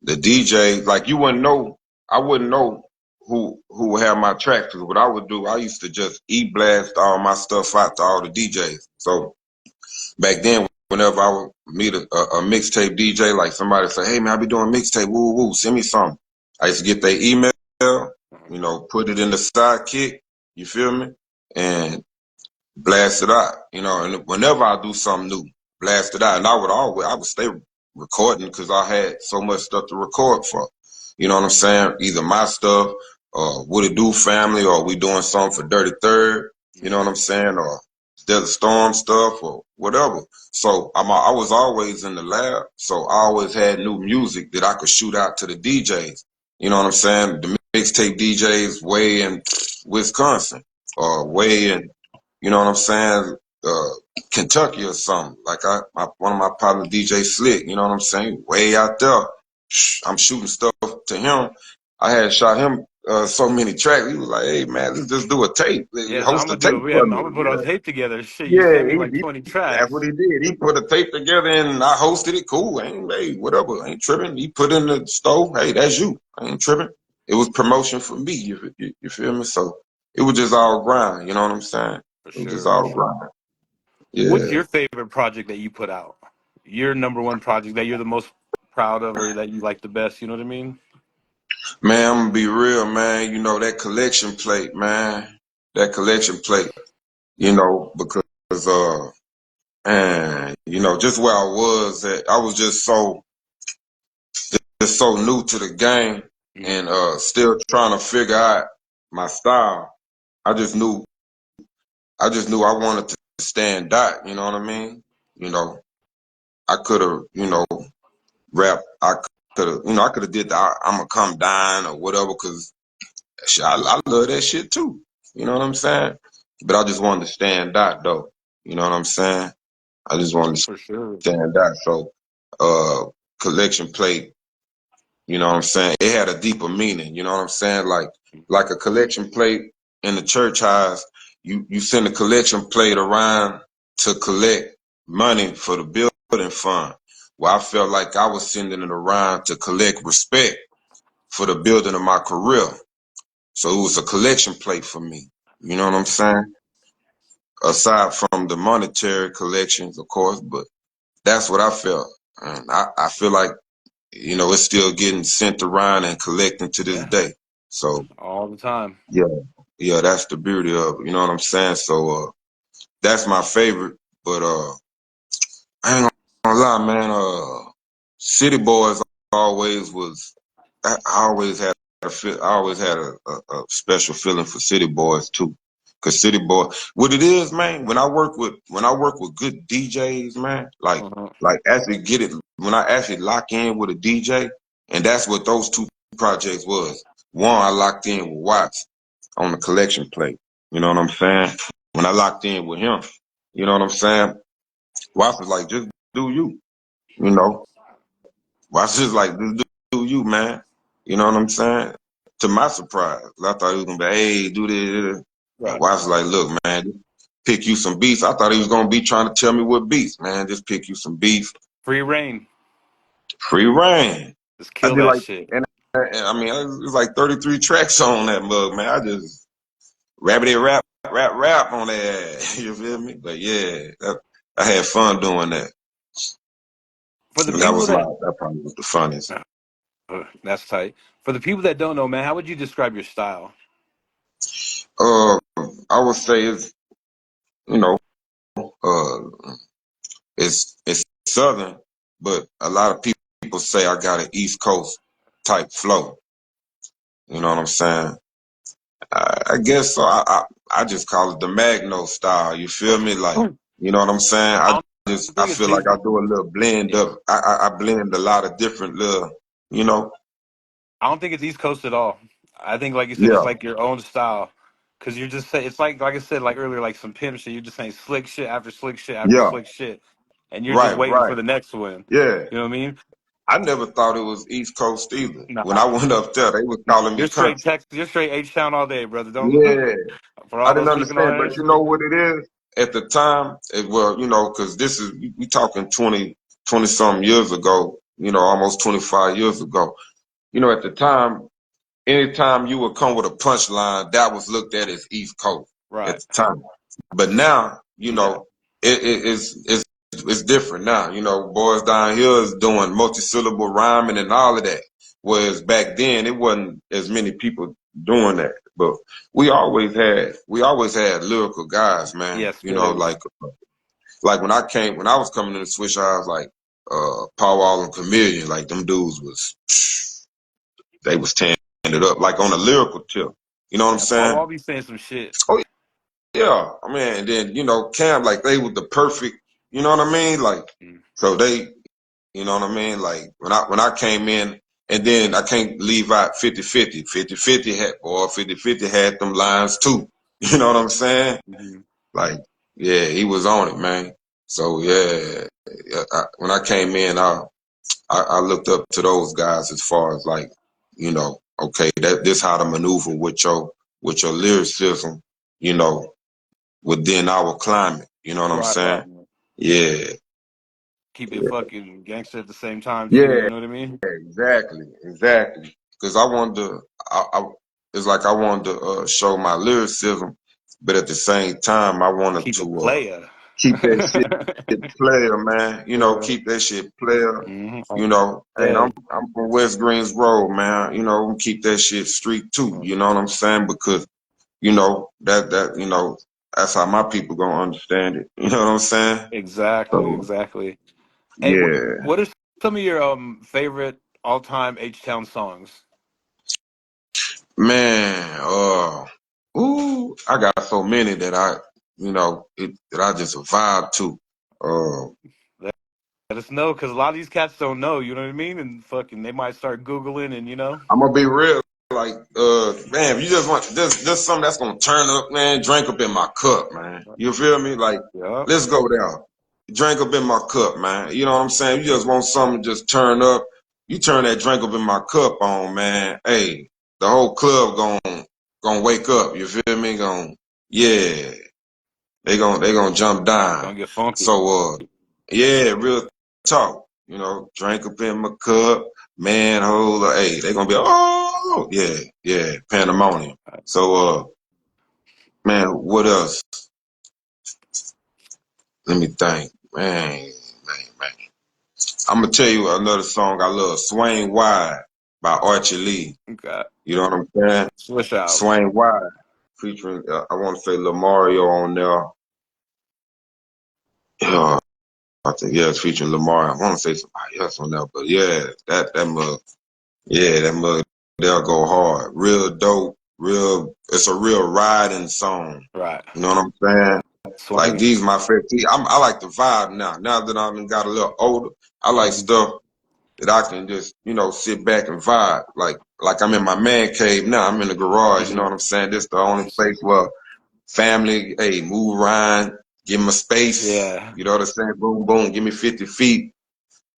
the DJ, like you wouldn't know, I wouldn't know who would have my tracks. 'Cause what I would do, I used to just blast all my stuff out to all the DJs. So back then, whenever I would meet a mixtape DJ, like somebody say, "Hey man, I be doing mixtape, woo woo, send me something." I used to get their email, put it in the sidekick, you feel me, and blast it out, and whenever I do something new, blast it out. And I would stay recording because I had so much stuff to record for. You know what I'm saying? Either my stuff or What It Do family, or we doing something for Dirty Third, you know what I'm saying? Or Desert Storm stuff or whatever. So I was always in the lab. So I always had new music that I could shoot out to the DJs. You know what I'm saying? The mixtape DJs way in Wisconsin or way in, you know what I'm saying? Uh, Kentucky or something. Like one of my partner DJ Slick, you know what I'm saying? Way out there. I'm shooting stuff to him. I had shot him so many tracks. He was like, "Hey man, let's just do a tape. Yes, I'm Host a gonna do tape it. Yeah, for I'm me." gonna put a tape together. Shit, you Yeah, sent me like 20 that's what tracks. he did. He put a tape together and I hosted it. Cool. Ain't hey, whatever. Ain't tripping. He put in the stove. Hey, that's you. I ain't tripping. It was promotion for me. You feel me? So it was just all grind. You know what I'm saying? For It was just sure, for all sure. grind. What's Yeah. your favorite project that you put out? Your number one project that you're the most proud of or that you like the best, you know what I mean? Man, I'm gonna be real, man. That collection plate, man. That collection plate, because and just where I was at, I was just so new to the game Hmm. and still trying to figure out my style. I just knew I wanted to stand out, you know what I mean? You know, I could have, rap. I could have, I could have did the I'm gonna come down or whatever, because I love that shit too. You know what I'm saying? But I just wanted to stand out though. You know what I'm saying? I just wanted to For sure. stand out. So, collection plate. You know what I'm saying? It had a deeper meaning. You know what I'm saying? Like a collection plate in the church house. You send a collection plate around to collect money for the building fund. Well, I felt like I was sending it around to collect respect for the building of my career. So it was a collection plate for me. You know what I'm saying? Aside from the monetary collections, of course, but that's what I felt. And I feel like, it's still getting sent around and collecting to this Yeah, day. So all the time. yeah, yeah, that's the beauty of it. You know what I'm saying? So that's my favorite. But I ain't gonna lie, man. City Boys always was. I always had I always had a special feeling for City Boys too. Cause City Boy, what it is, man. When I work with good DJs, man, like Uh-huh. like actually get it. When I actually lock in with a DJ, and that's what those two projects was. One, I locked in with Watts on the collection plate. You know what I'm saying? When I locked in with him, you know what I'm saying? Watts was like, just do you. You know, Watts just like, just do you, man. You know what I'm saying? To my surprise, I thought he was gonna be, hey, do this. And Right. Watts was like, look, man, pick you some beats. I thought he was gonna be trying to tell me what beats, man. Just pick you some beats. Free reign. Free reign. Just I kill did that like, shit. and I mean, it was like 33 tracks on that mug, man. I just rabbity rap on that. You feel me? But yeah, I had fun doing that. For the And that people was my, that that probably was the funniest. that's tight. For the people that don't know, man, how would you describe your style? Uh, I would say it's, you know, uh, it's Southern, but a lot of people say I got an East Coast type flow. You know what I'm saying? I guess so. I just call it the Magno style. You feel me? Like, I you know what I'm saying? don't I think it's feel like East. I do a little blend Yeah. of, I blend a lot of different little, you know? I don't think it's East Coast at all. I think, like you said, it's Yeah, like your own style. Cause you're just saying it's like I said like earlier, like some pimp shit. You're just saying slick shit after slick shit after yeah, slick shit, and you're just right, waiting for right. the next one. Yeah. You know what I mean? I never thought it was East Coast either. When I Nah, went up there, they was calling me you're straight country. Texas. You're straight H Town all day, brother. Don't Yeah. for I all didn't those sleeping on understand, but areas. you know what it is? At the time, well, because this is, we talking 20 some years ago, almost 25 years ago. At the time, anytime you would come with a punchline, that was looked at as East Coast at Right. the time. But now, Yeah. it's different now. Boys down here is doing multi-syllable rhyming and all of that. Whereas back then, it wasn't as many people doing that. But we always had lyrical guys, man. Yeah. Spitters. Like when I was coming in the Swish, I was like, Paul Wall and Chameleon, like them dudes they was tearing it up, like on a lyrical tip. You know what I'm Yeah. Paul saying? Wall be saying some shit. Oh yeah, I mean, and then Cam, like they were the perfect. You know what I mean? Like Mm. so they, you know what I mean? Like when I came in, and then I can't leave out 50-50. 50-50 had them lines too. You know what I'm saying? Mm-hmm. Like yeah, he was on it, man. So yeah, when I came in, I looked up to those guys as far as like, okay, this how to maneuver with your lyricism, you know, within our climate. You know what I'm Right. saying? Right. Yeah. Keep it fucking gangster at the same time too. Yeah, You know what I mean? exactly. Because I wanted to, it's like I wanted to show my lyricism, but at the same time, I wanted Keep it to player. keep that shit player, man. Yeah. Keep that shit player. Mm-hmm. Hey, Yeah. I'm from West Greens Road, man. Keep that shit street too. You know what I'm saying? Because that's how my people gonna understand it. You know what I'm saying? Exactly. So Exactly. Hey, yeah, what are some of your favorite all time H Town songs? man. I got so many that that I just vibe to. Uh, us know, because a lot of these cats don't know. You know what I mean? And fucking, they might start googling, and I'm gonna be real. Like, man, if you just want just something that's gonna turn up, man, drink up in my cup, man. You feel me? Like, yeah, let's go there. Drink up in my cup, man. You know what I'm saying? You just want something to just turn up. You turn that drink up in my cup on, man. Hey, the whole club gonna wake up. You feel me? Yeah, they gonna jump gonna down. get funky. So yeah, real talk. You know, drink up in my cup, man. Hey, they gonna be oh yeah, pandemonium. So man, what else? Let me think, man. I'm gonna tell you another song I love, Swain Wide by Archie Lee. Okay, You know what I'm saying? switch out. Swain Wide featuring I want to say Lamario on there. Uh, I think yeah, it's featuring Lamar. I want to say somebody else on there, but yeah, that mug, yeah, that mug, they'll go hard, real dope, real. It's a real riding song. Right, You know what I'm saying? Like swing. these my favorite. I like the vibe now. Now that I done got a little older, I like Mm-hmm. stuff that I can just sit back and vibe. Like I'm in my man cave now. I'm in the garage. You know Mm-hmm. what I'm saying? This the only place where family, hey, move around, give me a space. Yeah, You know what I'm saying? Boom, boom, give me 50 feet.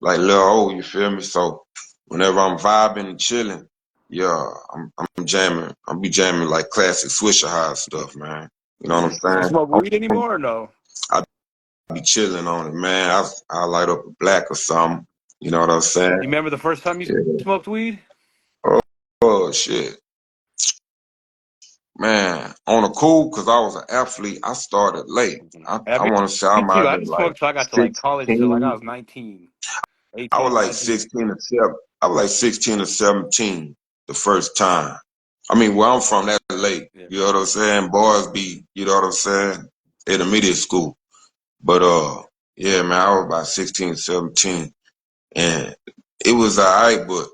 Like little old, you feel me? So whenever I'm vibing and chilling, yeah, I'm jamming. I'll be jamming like classic Swisher High stuff, man. You know what I'm you saying? smoke weed anymore or no? I be chilling on it, man. I light up a black or something. You know what I'm saying? You remember the first time you Yeah. smoked weed? Oh, oh shit. Man, on a cool, cause I was an athlete, I started late. Mhm. I Me, want to say I me might too. have I been didn't like smoke till I got to like college shit. Like I 16. was 19, I was 18, like 19. 16 or 7. I was like 16 or 17 the first time. I mean, where I'm from, that late. Yeah. You know what I'm saying? Boys be, you know what I'm saying? Intermediate school. But yeah, man, I was about 16, 17. And it was alright, but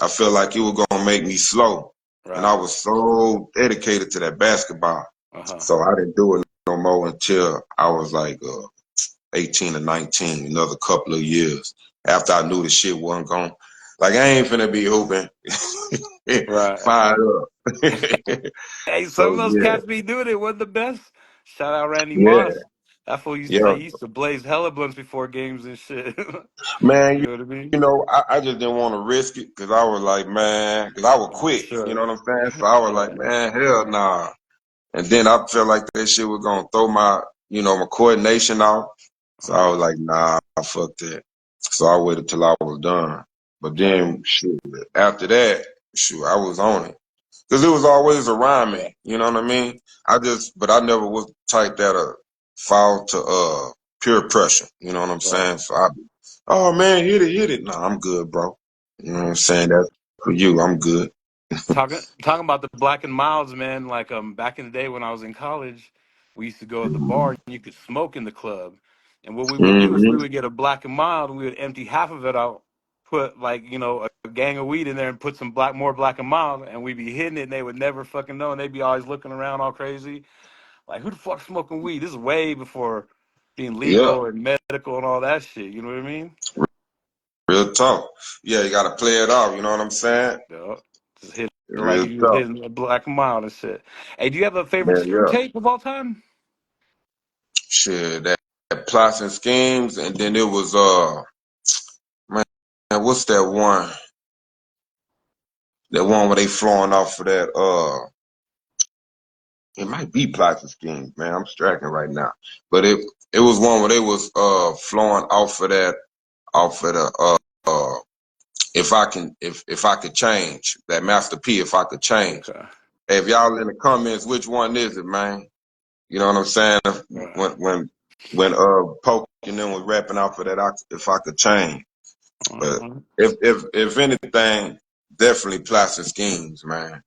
I felt like it was gonna make me slow. And I Right. was so dedicated to that basketball. Uh huh. So I didn't do it no more until I was like 18 or 19, another couple of years after I knew the shit wasn't going. Like, I ain't finna be hooping. Right. Fired up. Hey, some of So, those yeah, cats be doing it. Wasn't the best. Shout out Randy yeah, Moss. That fool used to say yeah. he used to blaze hella blunts before games and shit. Man, You know what I mean? you know, I just didn't want to risk it because I was like, man, because I was quick. You know Sure. what I'm saying? So I was like, Yeah. man, hell nah. And then I felt like that shit was gonna throw my coordination off. So I Uh-huh. was like, nah, fuck that. So I waited till I was done. But Okay. then, shoot, after that, shoot, I was on it. Cause it was always around Yeah. me. You know what I mean? But I never was the type that fall to peer pressure. You know what I'm Right. saying? So oh man, hit it. Nah, I'm good, bro. You know what I'm saying? That's for you. I'm good. Talking about the Black and Milds, man. Like back in the day when I was in college, we used to go to the bar and you could smoke in the club. And what we would do is we Mm-hmm. would get a Black and Mild and we would empty half of it out, put like, a gang of weed in there and put some more Black and Mild, and we'd be hitting it and they would never fucking know, and they'd be always looking around all crazy. Like, who the fuck's smoking weed? This is way before being Yeah. legal and medical and all that shit. You know what I mean? Real talk. Yeah, you gotta play it off, you know what I'm saying? Yeah. Just hit it like Real you was talk. hitting a Black and Mild and shit. Hey, do you have a favorite Man, screw yeah. tape of all time? Shit, that plots and schemes, and then it was man, what's that one? That one where they flowing off of that it might be plots and schemes, man. I'm striking right now. But it was one where they was flowing off of the if I could change, that Master P, if I could change. Okay. Hey, if y'all in the comments, which one is it, man? You know what I'm saying? Right. When Poke and them was rapping out for that, if I could change. But Uh-huh. if anything, definitely plastic schemes, man.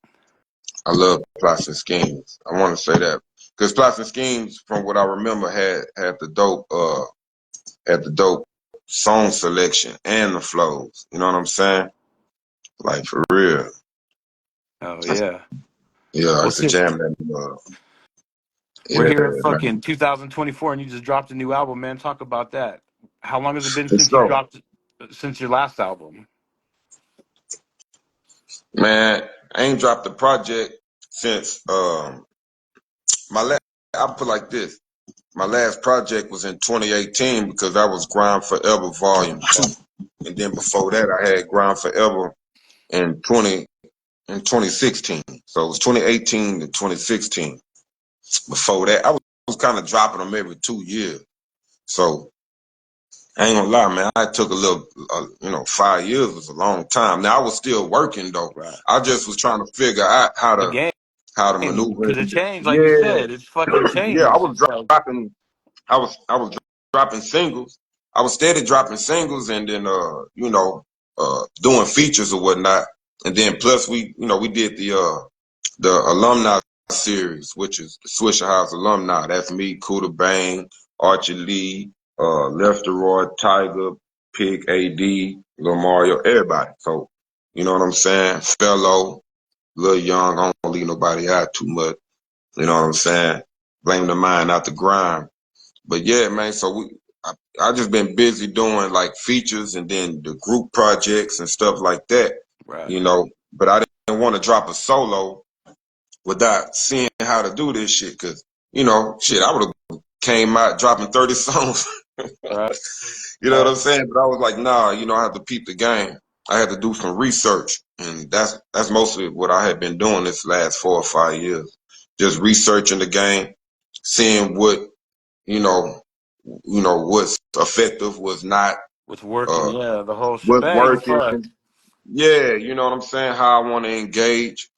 I love plastic schemes. I want to say that because plastic schemes, from what I remember, had the dope song selection and the flows. You know what I'm saying? Like for real. Oh yeah. Yeah, I Well, used to shit. jam that. We're Yeah, here at man. fucking 2024, and you just dropped a new album, man. Talk about that. How long has it been For since you sure. dropped since your last album? Man, I ain't dropped a project since my last. I put like this. My last project was in 2018 because that was Grind Forever Volume 2. And then before that I had Grind Forever in 2016. So it was 2018 to 2016. Before that, I was kind of dropping them every 2 years. So I ain't gonna lie, man. I took a little, 5 years was a long time. Now I was still working though. Right. I just was trying to figure out how The to game, maneuver. because it changed, like you Yeah, said, it's fucking yeah. I changed. was It's like dropping. I was dropping singles. I was steady dropping singles, and then doing features or whatnot. And then plus we did the alumni series, which is the Swisher House alumni. That's me, Kuda Bang, Archie Lee, Lester Roy, Tiger, Pig AD, Lil Mario, everybody. So, you know what I'm saying? Fellow, Lil Young, I don't leave nobody out too much. You know what I'm saying? Blame the mind, not the grind. But yeah, man, I just been busy doing like features and then the group projects and stuff like that, right. you know. But I didn't want to drop a solo without seeing how to do this shit. Cause, shit, I would have came out dropping 30 songs. Right. You know what Right. I'm saying? But I was like, nah, I have to peep the game. I had to do some research. And that's mostly what I had been doing this last 4 or 5 years. Just researching the game, seeing what, you know, what's effective, what's not, What's working? uh, Yeah, the whole what's shebang. working. Fuck. Yeah, you know what I'm saying? How I want to engage.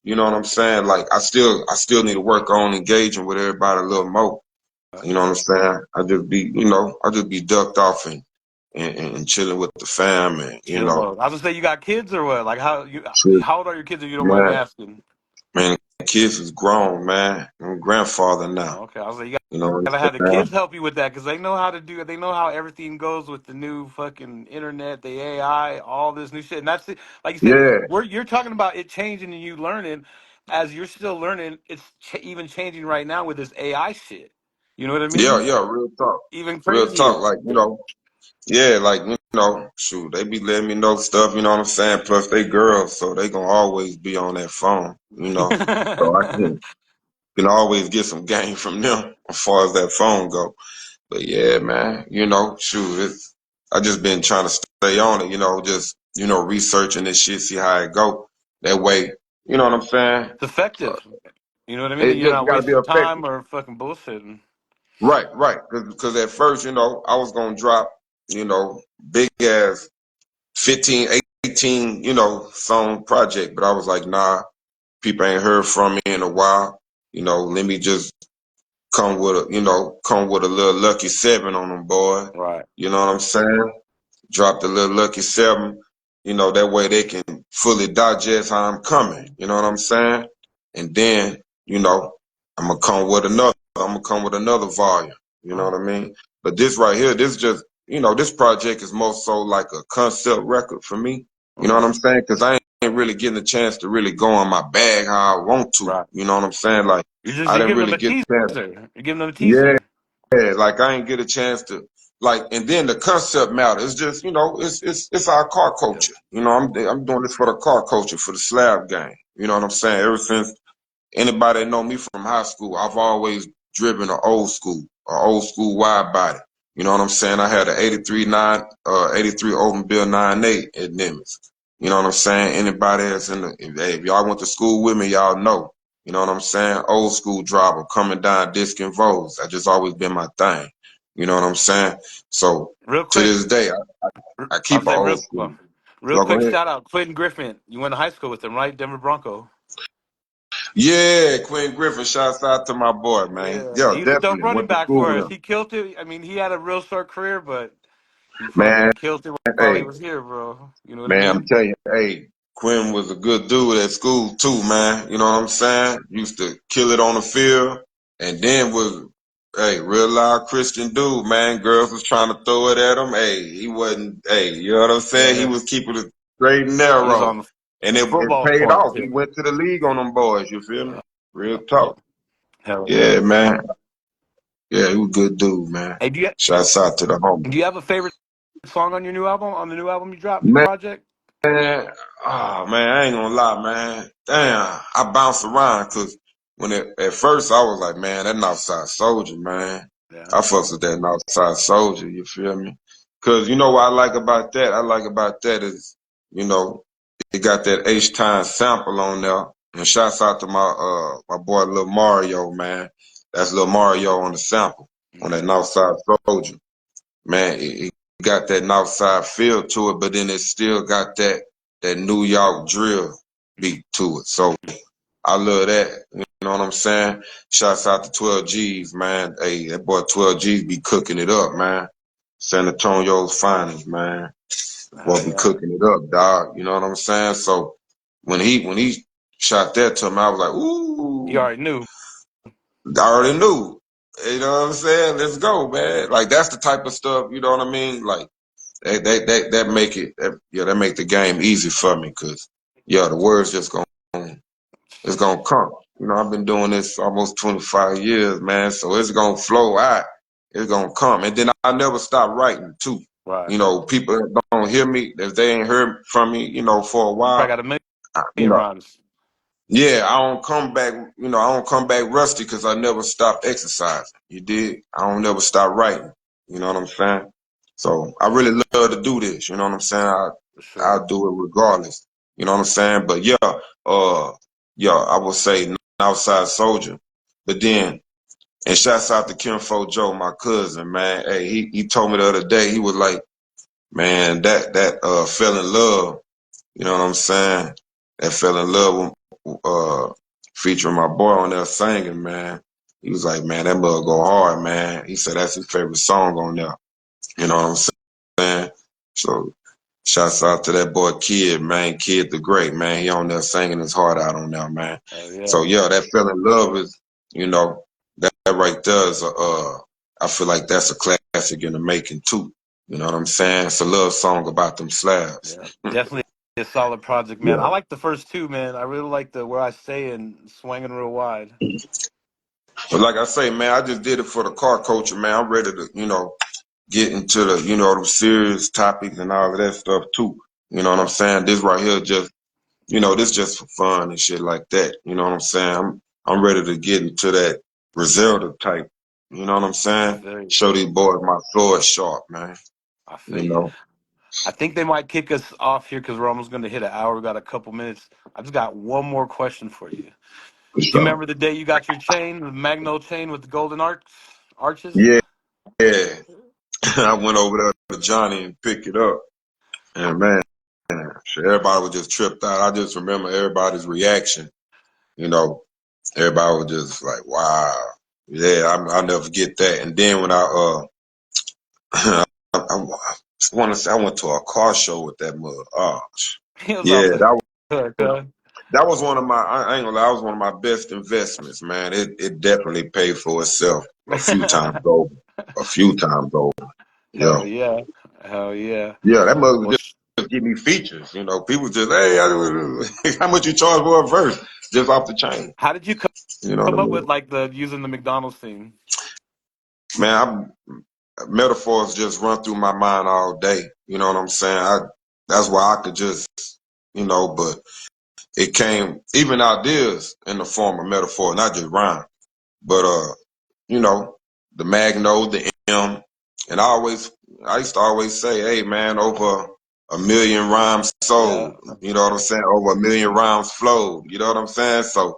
You know what I'm saying? Like I still need to work on engaging with everybody a little more. You know what I'm saying? I just be ducked off and chilling with the fam and Chill mode. I was gonna say, you got kids or what? Like shit, how old are your kids if you don't mind me man, asking? man, kids is grown, man. I'm a grandfather now. Oh, okay. I was like, You know what gotta I'm have the kids saying? help you with that because they know how to do it. They know how everything goes with the new fucking internet, the AI, all this new shit. And that's it. Like you said, Yeah, you're talking about it changing and you learning as you're still learning. It's even changing right now with this AI shit. You know what I yeah, mean? yeah. Even Real crazier. talk. Like yeah, like shoot, they be letting me know stuff. You know what I'm saying? Plus they girls, so they gonna always be on that phone. So I can always get some game from them as far as that phone go. But yeah, man, shoot, I just been trying to stay on it, just, researching this shit, see how it go. That way, you know what I'm saying? It's effective. You know what I mean? And It you're just not got to be wasting effective. time or fucking bullshitting. Right, right. Because at first, I was going to drop, big ass 15, 18, song project. But I was like, nah, people ain't heard from me in a while. Let me just come with a little lucky seven on them, boy. Right. You know what I'm saying? Drop the little lucky seven. That way they can fully digest how I'm coming. You know what I'm saying? And then, I'm gonna come with another. I'm gonna come with another volume. You know Oh, what I mean? But this right here, this just, this project is more so like a concept record for me. You know what okay. I'm saying? Because I ain't really getting a chance to really go in my bag how I want to. Right. You know what I'm saying? Like I You're didn't giving really them a get teaser. a chance. You're giving them a Yeah, teaser. yeah, like I ain't get a chance to like, and then the concept matter. It's just, it's our car Yeah. culture. I'm doing this for the car culture, for the slab gang. You know what I'm saying? Ever since anybody that know me from high school, I've always driven an old school wide body. You know what I'm saying? I had an 83 Oldsmobile 98 at Nimitz. You know what I'm saying? Anybody that's if y'all went to school with me, y'all know. You know what I'm saying? Old school driver coming down disc and Vols. That just always been my thing. You know what I'm saying? So Real to quick, this day, I I'll keep an say old school. real So go quick ahead. shout out Quentin Griffin. You went to high school with him, right? Denver Bronco. Yeah, Quinn Griffin, shouts out to my boy, man. Yeah, Yeah, he was a dope definitely. running Went to back school for with us. him. He killed it. I mean, he had a real short career, but he Man, fucking killed it while he hey, was here, bro. You know what I man, I'm mean? telling you, hey, Quinn was a good dude at school too, man. You know what I'm saying? Used to kill it on the field, and then was, hey, real loud Christian dude, man. Girls was trying to throw it at him. Hey, he wasn't. Hey, you know what I'm saying? He Yeah, was keeping it straight and he was narrow, on the and it football paid squad off. too. He went to the league on them boys. You feel me? Yeah, Real yeah. talk. Hell yeah. Yeah, man. Yeah, he was a good dude, man. Hey, Shouts out to the homie. do you have a favorite song on your new album? On the new album you dropped, new Man, project? oh man, I ain't gonna lie, man. Damn, I bounced around because at first I was like, man, that Northside Soldier, man. Yeah. I fucks with that Northside Soldier, you feel me? Cause you know what I like about that? I like about that is, you know, it got that H-Time sample on there. And shouts out to my boy Lil Mario, man. That's Lil Mario on the sample, on that Mm-hmm. Northside Soldier. Man, it got that Northside feel to it, but then it still got that New York drill beat to it. So I love that. You know what I'm saying? Shouts out to 12 G's, man. Hey, that boy 12 G's be cooking it up, man. San Antonio's finest, man. Hell Boy be yeah. cooking it up, dog. You know what I'm saying? So when he shot that to me, I was like, You ooh, already knew. I already knew. You know what I'm saying? Let's go, man. Like that's the type of stuff, you know what I mean? Like that make it that make the game easy for me because the words just gonna it's gonna come. You know, I've been doing this almost 25 years, man, so it's gonna flow out. It's gonna come. And then I never stop writing too. Right. You know, people that don't hear me, if they ain't heard from me, you know, for a You probably while, got a you million know, rhymes. yeah, I don't come back, I don't come back rusty because I never stopped exercising. You did? I don't never stop writing. You know what I'm saying? So I really love to do this. You know what I'm saying? For sure. I'll do it regardless. You know what I'm saying? But uh, I would say outside soldier. But then, and shouts out to Kinfo Joe, my cousin, man. Hey, he told me the other day, he was like, man, that fell in love. You know what I'm saying? That fell in love with featuring my boy on there singing, man. He was like, man, that mug go hard, man. He said that's his favorite song on there. You know what I'm saying? So shouts out to that boy Kid, man. Kid the Great, man. He on there singing his heart out on there, man. Hell So yeah. that fell in love is, that right there is I feel like that's a classic in the making too. You know what I'm saying? It's a love song about them slabs. Yeah. Definitely a solid project, man. I Yeah. like the first two, man. I really like the Where I Stay and Swinging Real Wide. But like I say, man, I just did it for the car culture, man. I'm ready to, get into the, them serious topics and all of that stuff too. You know what I'm Yeah. saying? This right here just, this just for fun and shit like that. You know what I'm saying? I'm ready to get into that Griselda type. You know what I'm I saying? feel you. Show these boys my sword sharp, man. I feel You you. know, I think they might kick us off here because we're almost going to hit an hour. We got a couple minutes. I just got one more question for you. for Do you sure. remember the day you got your chain, the Magno chain with the golden arches? Yeah, yeah. I went over there to Johnny and picked it up, and man, shit, everybody was just tripped out. I just remember everybody's reaction. You know, everybody was just like, "Wow, yeah." I'll never forget that. And then when I want to say I went to a car show with that mother. Oh, It was yeah, off the hook, huh? that was one of my. I ain't gonna lie, that was one of my best investments, man. It definitely paid for itself a few times over. A few times over. Yeah, Hell yeah. Hell yeah. yeah. That mother Well, just give me features. You know, people just hey, how much you charge for a verse just off the chain. how did you You know what I come up with mean? like the using the McDonald's theme? Man, metaphors just run through my mind all day. You know what I'm saying? That's why I could just, but it came even ideas in the form of metaphor, not just rhyme. But you know, the Magno, the M, and I used to always say, hey man, over a million rhymes Yeah. sold. You know what I'm saying? Over a million rhymes flowed. You know what I'm saying? So,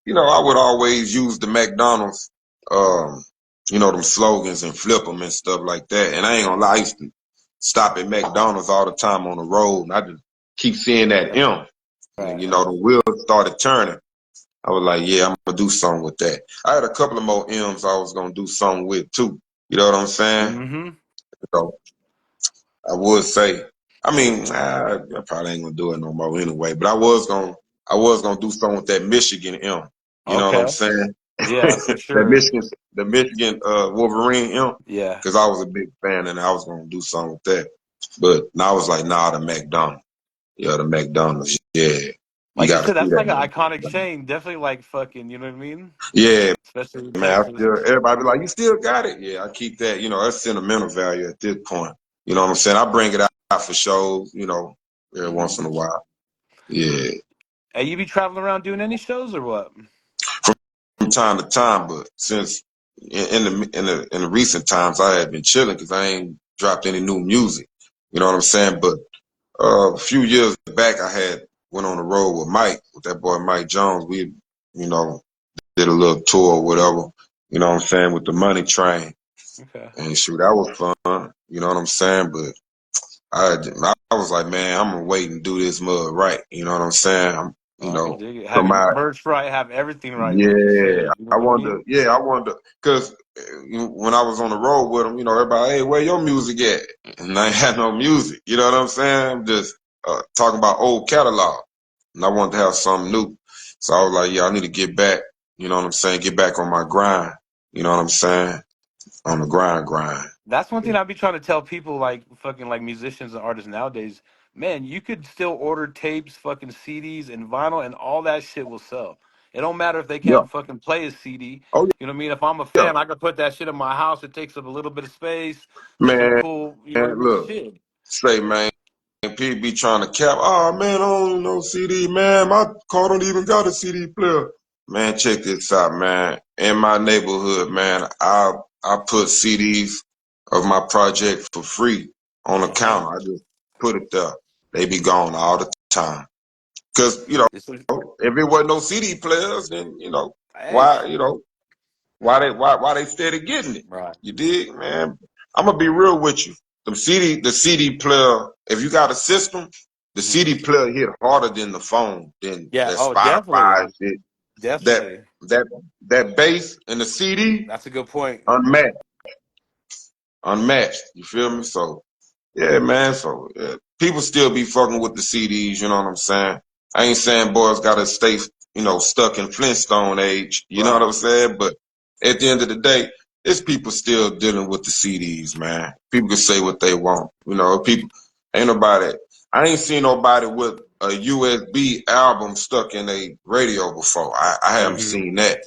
I would always use the McDonald's, um, them slogans and flip them and stuff like that. And I ain't gonna lie, I used to stop at McDonald's all the time on the road, and I just keep seeing that Yeah. M, and Right. the wheels started turning. I was like, yeah, I'm gonna do something with that. I had a couple of more M's I was gonna do something with too. You know what I'm saying? Mm-hmm. So I would say, I mean, I probably ain't gonna do it no more anyway. But I was gonna do something with that Michigan M. You know what I'm Okay. saying? Yeah, for That sure. Michigan Wolverine M. Yeah. Because I was a big fan and I was gonna do something with that. But now I was like, nah, the McDonald's. Yeah, the McDonald's. Yeah. You Like you got to said, see that's like an that. iconic chain. Definitely like fucking, you know what I mean? Yeah, Especially in man. Texas. Everybody be like, you still got it? Yeah, I keep that. That's sentimental value at this point. You know what I'm saying? I bring it out for shows. Every once Hmm. in a while. Yeah, Hey, you be traveling around doing any shows or what? from time to time, but since in the recent times I had been chilling because I ain't dropped any new music. You know what I'm saying? But a few years back, I had went on the road with Mike, with that boy Mike Jones. We, you know, did a little tour or whatever. You know what I'm saying, with the Money Train, Okay. and shoot, that was fun. You know what I'm saying? But I was like, man, I'm gonna wait and do this mud right. You know what I'm saying? Oh, I can dig it. From Have your my merch right, have everything right, like you yeah, said. You know what I mean? I wonder, because when I was on the road with them, everybody, hey, where your music at? And I ain't had no music. You know what I'm saying? I'm just talking about old catalog, and I wanted to have something new. So I was like, yeah, I need to get back. You know what I'm saying? Get back on my grind. You know what I'm saying? On the grind. That's one thing I be trying to tell people, like fucking like musicians and artists nowadays. Man, you could still order tapes, fucking CDs, and vinyl, and all that shit will sell. It don't matter if they Yeah. can't fucking play a CD. Oh You know what I mean? If I'm a yeah, fan, I could put that shit in my house. It takes up a little bit of space. Some man. cool, you know what I mean? Look, Shit. say man. And people be trying to cap, oh man, I don't know CD, man. My car don't even got a CD player. Man, check this out, man. In my neighborhood, man, I put CDs of my project for free on the Uh-huh. counter. I just put it there. They be gone all the time. Cause, It's if it wasn't no CD players, then, hey, why, why they steady getting it? right. You dig, man? I'm gonna be real with you. The CD player. If you got a system, the Hmm. CD player hit harder than the phone, than Yeah. that Oh, Spotify definitely, and shit. That definitely. that that bass in the CD That's a good point. unmatched, unmatched. You feel me? So yeah, man. So people still be fucking with the CDs. You know what I'm saying? I ain't saying boys gotta stay, stuck in Flintstone age. You know what Right. I'm saying? But at the end of the day, it's people still dealing with the CDs, man. People can say what they want. People ain't nobody. I ain't seen nobody with a USB album stuck in a radio before. I haven't Hmm. seen that.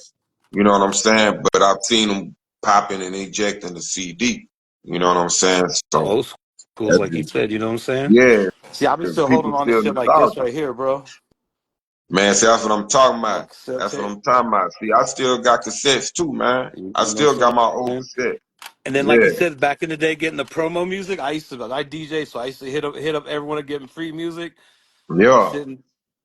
You know what I'm saying? But I've seen them popping and ejecting the CD. You know what I'm saying? The So old schools, that's like you said. You know what I'm saying? yeah, See, I'll be still people holding on to still shit like this nostalgic. right here, bro. Man, see, that's what I'm talking Like about. cassette That's what tape. I'm talking about. See, I still got cassettes too, man. You I know what still I'm got my old saying? cassette. And then, like you Yeah, said, back in the day, getting the promo music, I DJ, so I used to hit up everyone and getting free music, yeah.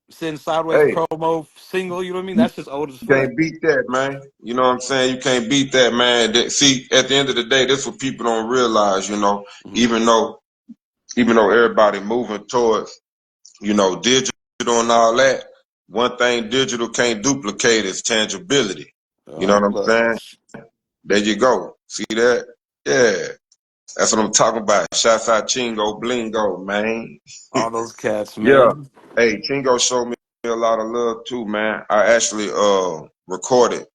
sitting sideways Hey, promo single. You know what I mean? you That's just old as fuck. can't beat that, man. You know what I'm saying? You can't beat that, man. See, at the end of the day, that's what people don't realize. Hmm. Even though, even though everybody moving towards, digital and all that, one thing digital can't duplicate is tangibility. You know what I'm Look, saying? There you go. See that? Yeah. That's what I'm talking about. Shouts out Chingo Blingo, man. all those cats, Yeah. man. Hey, Chingo showed me a lot of love too, man. I actually recorded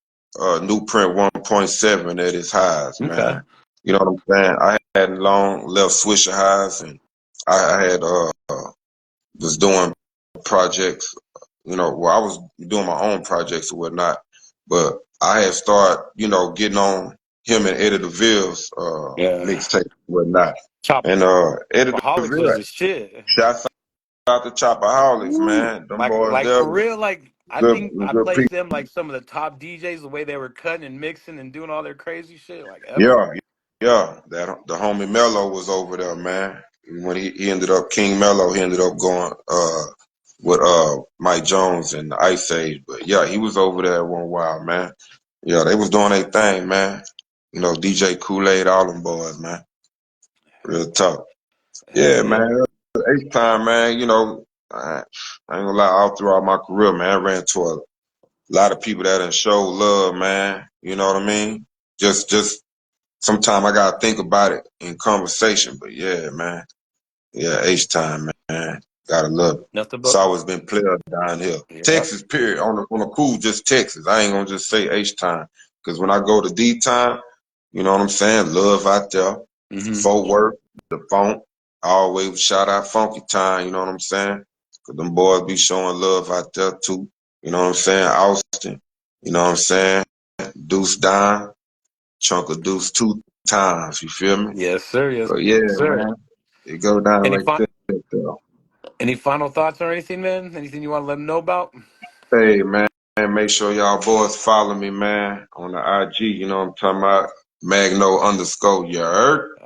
New Print 1.7 at his highs, Okay. man. You know what I'm saying? I hadn't long left Swisher highs, and I had was doing projects, well, I was doing my own projects or whatnot, but I had started, getting on him and Eddie DeVille's Yeah. mixtape and whatnot. And Eddie Chopaholics was DeVille, the shit. shouts out to Chopaholics, Woo. man. Them Like, boys like there for was real, like I good, think I good placed people. them like some of the top DJs, the way they were cutting and mixing and doing all their crazy shit, like ever. Yeah, yeah. That the homie Mello was over there, man. When he ended up King Mello, he ended up going with Mike Jones and the Ice Age. But yeah, he was over there one while, man. Yeah, they was doing their thing, man. DJ Kool-Aid, all them boys, man. Real talk. Hell Yeah, yeah. man. H time, man. I ain't gonna lie, all throughout my career, man, I ran into a lot of people that done show love, man. You know what I mean? Just sometimes I gotta think about it in conversation, but yeah, man. Yeah, H time, man. Gotta love it. Nothing It's but always been player down here. yeah. Texas, period. On the cool, just Texas. I ain't gonna just say H time. Cause when I go to D time, you know what I'm saying? Love out there. Hmm. Fort Worth, the funk. I always shout out Funky Time, you know what I'm saying? 'Cause them boys be showing love out there too. You know what I'm saying? Austin. You know what I'm saying? Deuce Dime. Chunk of Deuce 2 times. You feel me? Yes, sir. Yes, So yeah, sir. man. It go down Any like fi- that though. any final thoughts or anything, man? Anything you want to let them know about? Hey man, make sure y'all boys follow me, man, on the IG. You know what I'm talking about? Magno underscore, you heard?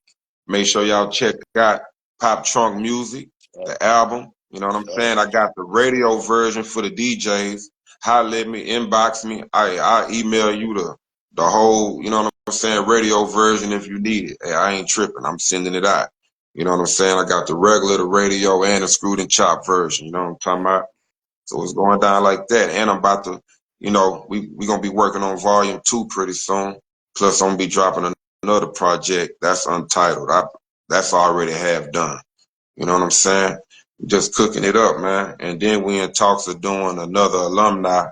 Make sure y'all check out Pop Trunk Music, Yep. the album. You know what I'm Yep. saying? I got the radio version for the DJs. Holler at me, inbox me. I email you the whole, you know what I'm saying, radio version if you need it. Hey, I ain't tripping. I'm sending it out. You know what I'm saying? I got the regular, the radio, and the screwed and chopped version. You know what I'm talking about? So it's going down like that. And I'm about to, we gonna be working on volume 2 pretty soon. Plus I'm gonna be dropping another project that's untitled. That's already half done. You know what I'm saying? Just cooking it up, man. And then we in talks of doing another alumni,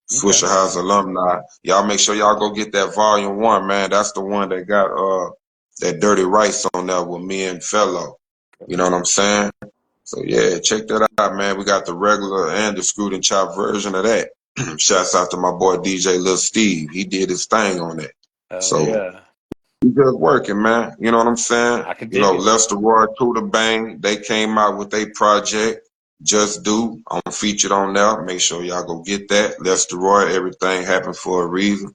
Okay. Swisher House alumni. Y'all make sure y'all go get that volume 1, man. That's the one that got that Dirty Rice on there with me and Fellow. You know what I'm saying? So yeah, check that out, man. We got the regular and the screwed and chopped version of that. Shouts out to my boy DJ Lil Steve. He did his thing on that. Hell So yeah. we just working, man. You know what I'm saying? I can dig it. Lester Roy to the Bang. They came out with their project. Just Do. I'm featured on there. Make sure y'all go get that. Lester Roy, everything happened for a reason.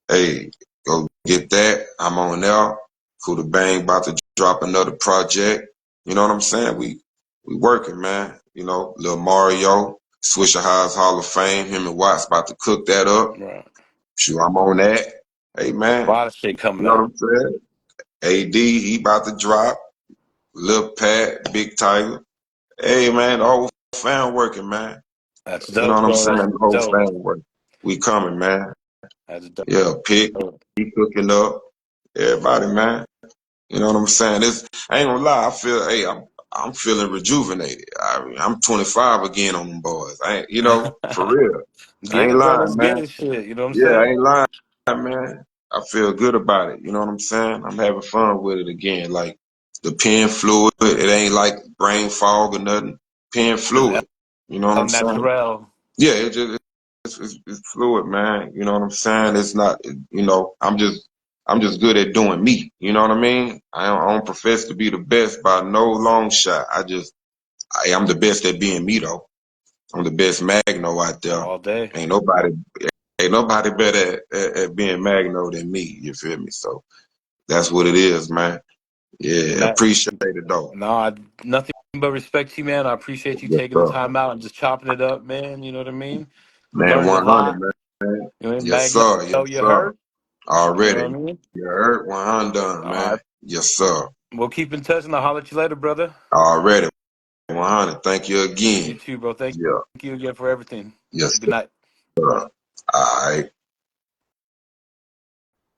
Hey, go get that. I'm on there. Cool Bang about to drop another project. You know what I'm saying? We working, man. Lil Mario, Swisher Highs Hall of Fame. Him and Watts about to cook that up. Right. Shoot, I'm on that. Hey, A man. lot of shit You coming know what up. I'm saying? AD, he about to drop. Lil Pat, Big Tiger. Hey, man, the whole fan working, man. That's You know dope, what I'm bro. saying? That's The whole dope. fan working. We coming, man. That's dope. Yeah, Pick, he cooking up. Everybody, man. You know what I'm saying? I ain't gonna lie. I'm feeling rejuvenated. I'm 25 again on them boys. For real. I Get ain't it, bro. Let's lying, get man. it. Shit. You know what I'm Yeah, I saying? ain't lying, man. I feel good about it. You know what I'm saying? I'm having fun with it again. Like the pen fluid, it ain't like brain fog or nothing. Pen Just fluid. You know what El I'm saying? Natural. Yeah, it's fluid, man. You know what I'm saying? It's not, I'm just good at doing me. You know what I mean? I don't profess to be the best by no long shot. I am the best at being me though. I'm the best Magno out there. All day. Ain't nobody, ain't nobody better at being Magno than me. You feel me? So that's what it is, man. Yeah, Matt, appreciate it though. no, nothing but respect to you, man. I appreciate you Yes, taking the sir. time out and just chopping it up, man. You know what I mean? Man, Learned a 100, lot. man. You know, what I mean? Yes, Magno, sir. Yes, you sir. heard? You know what I Already. mean? You heard 100, All man. right. Yes, sir. We'll keep in touch and I'll holler at you later, brother. Already. 100. Thank you You again. too, bro. Thank Yeah. you again for everything. Yes, Good night. sir. All right.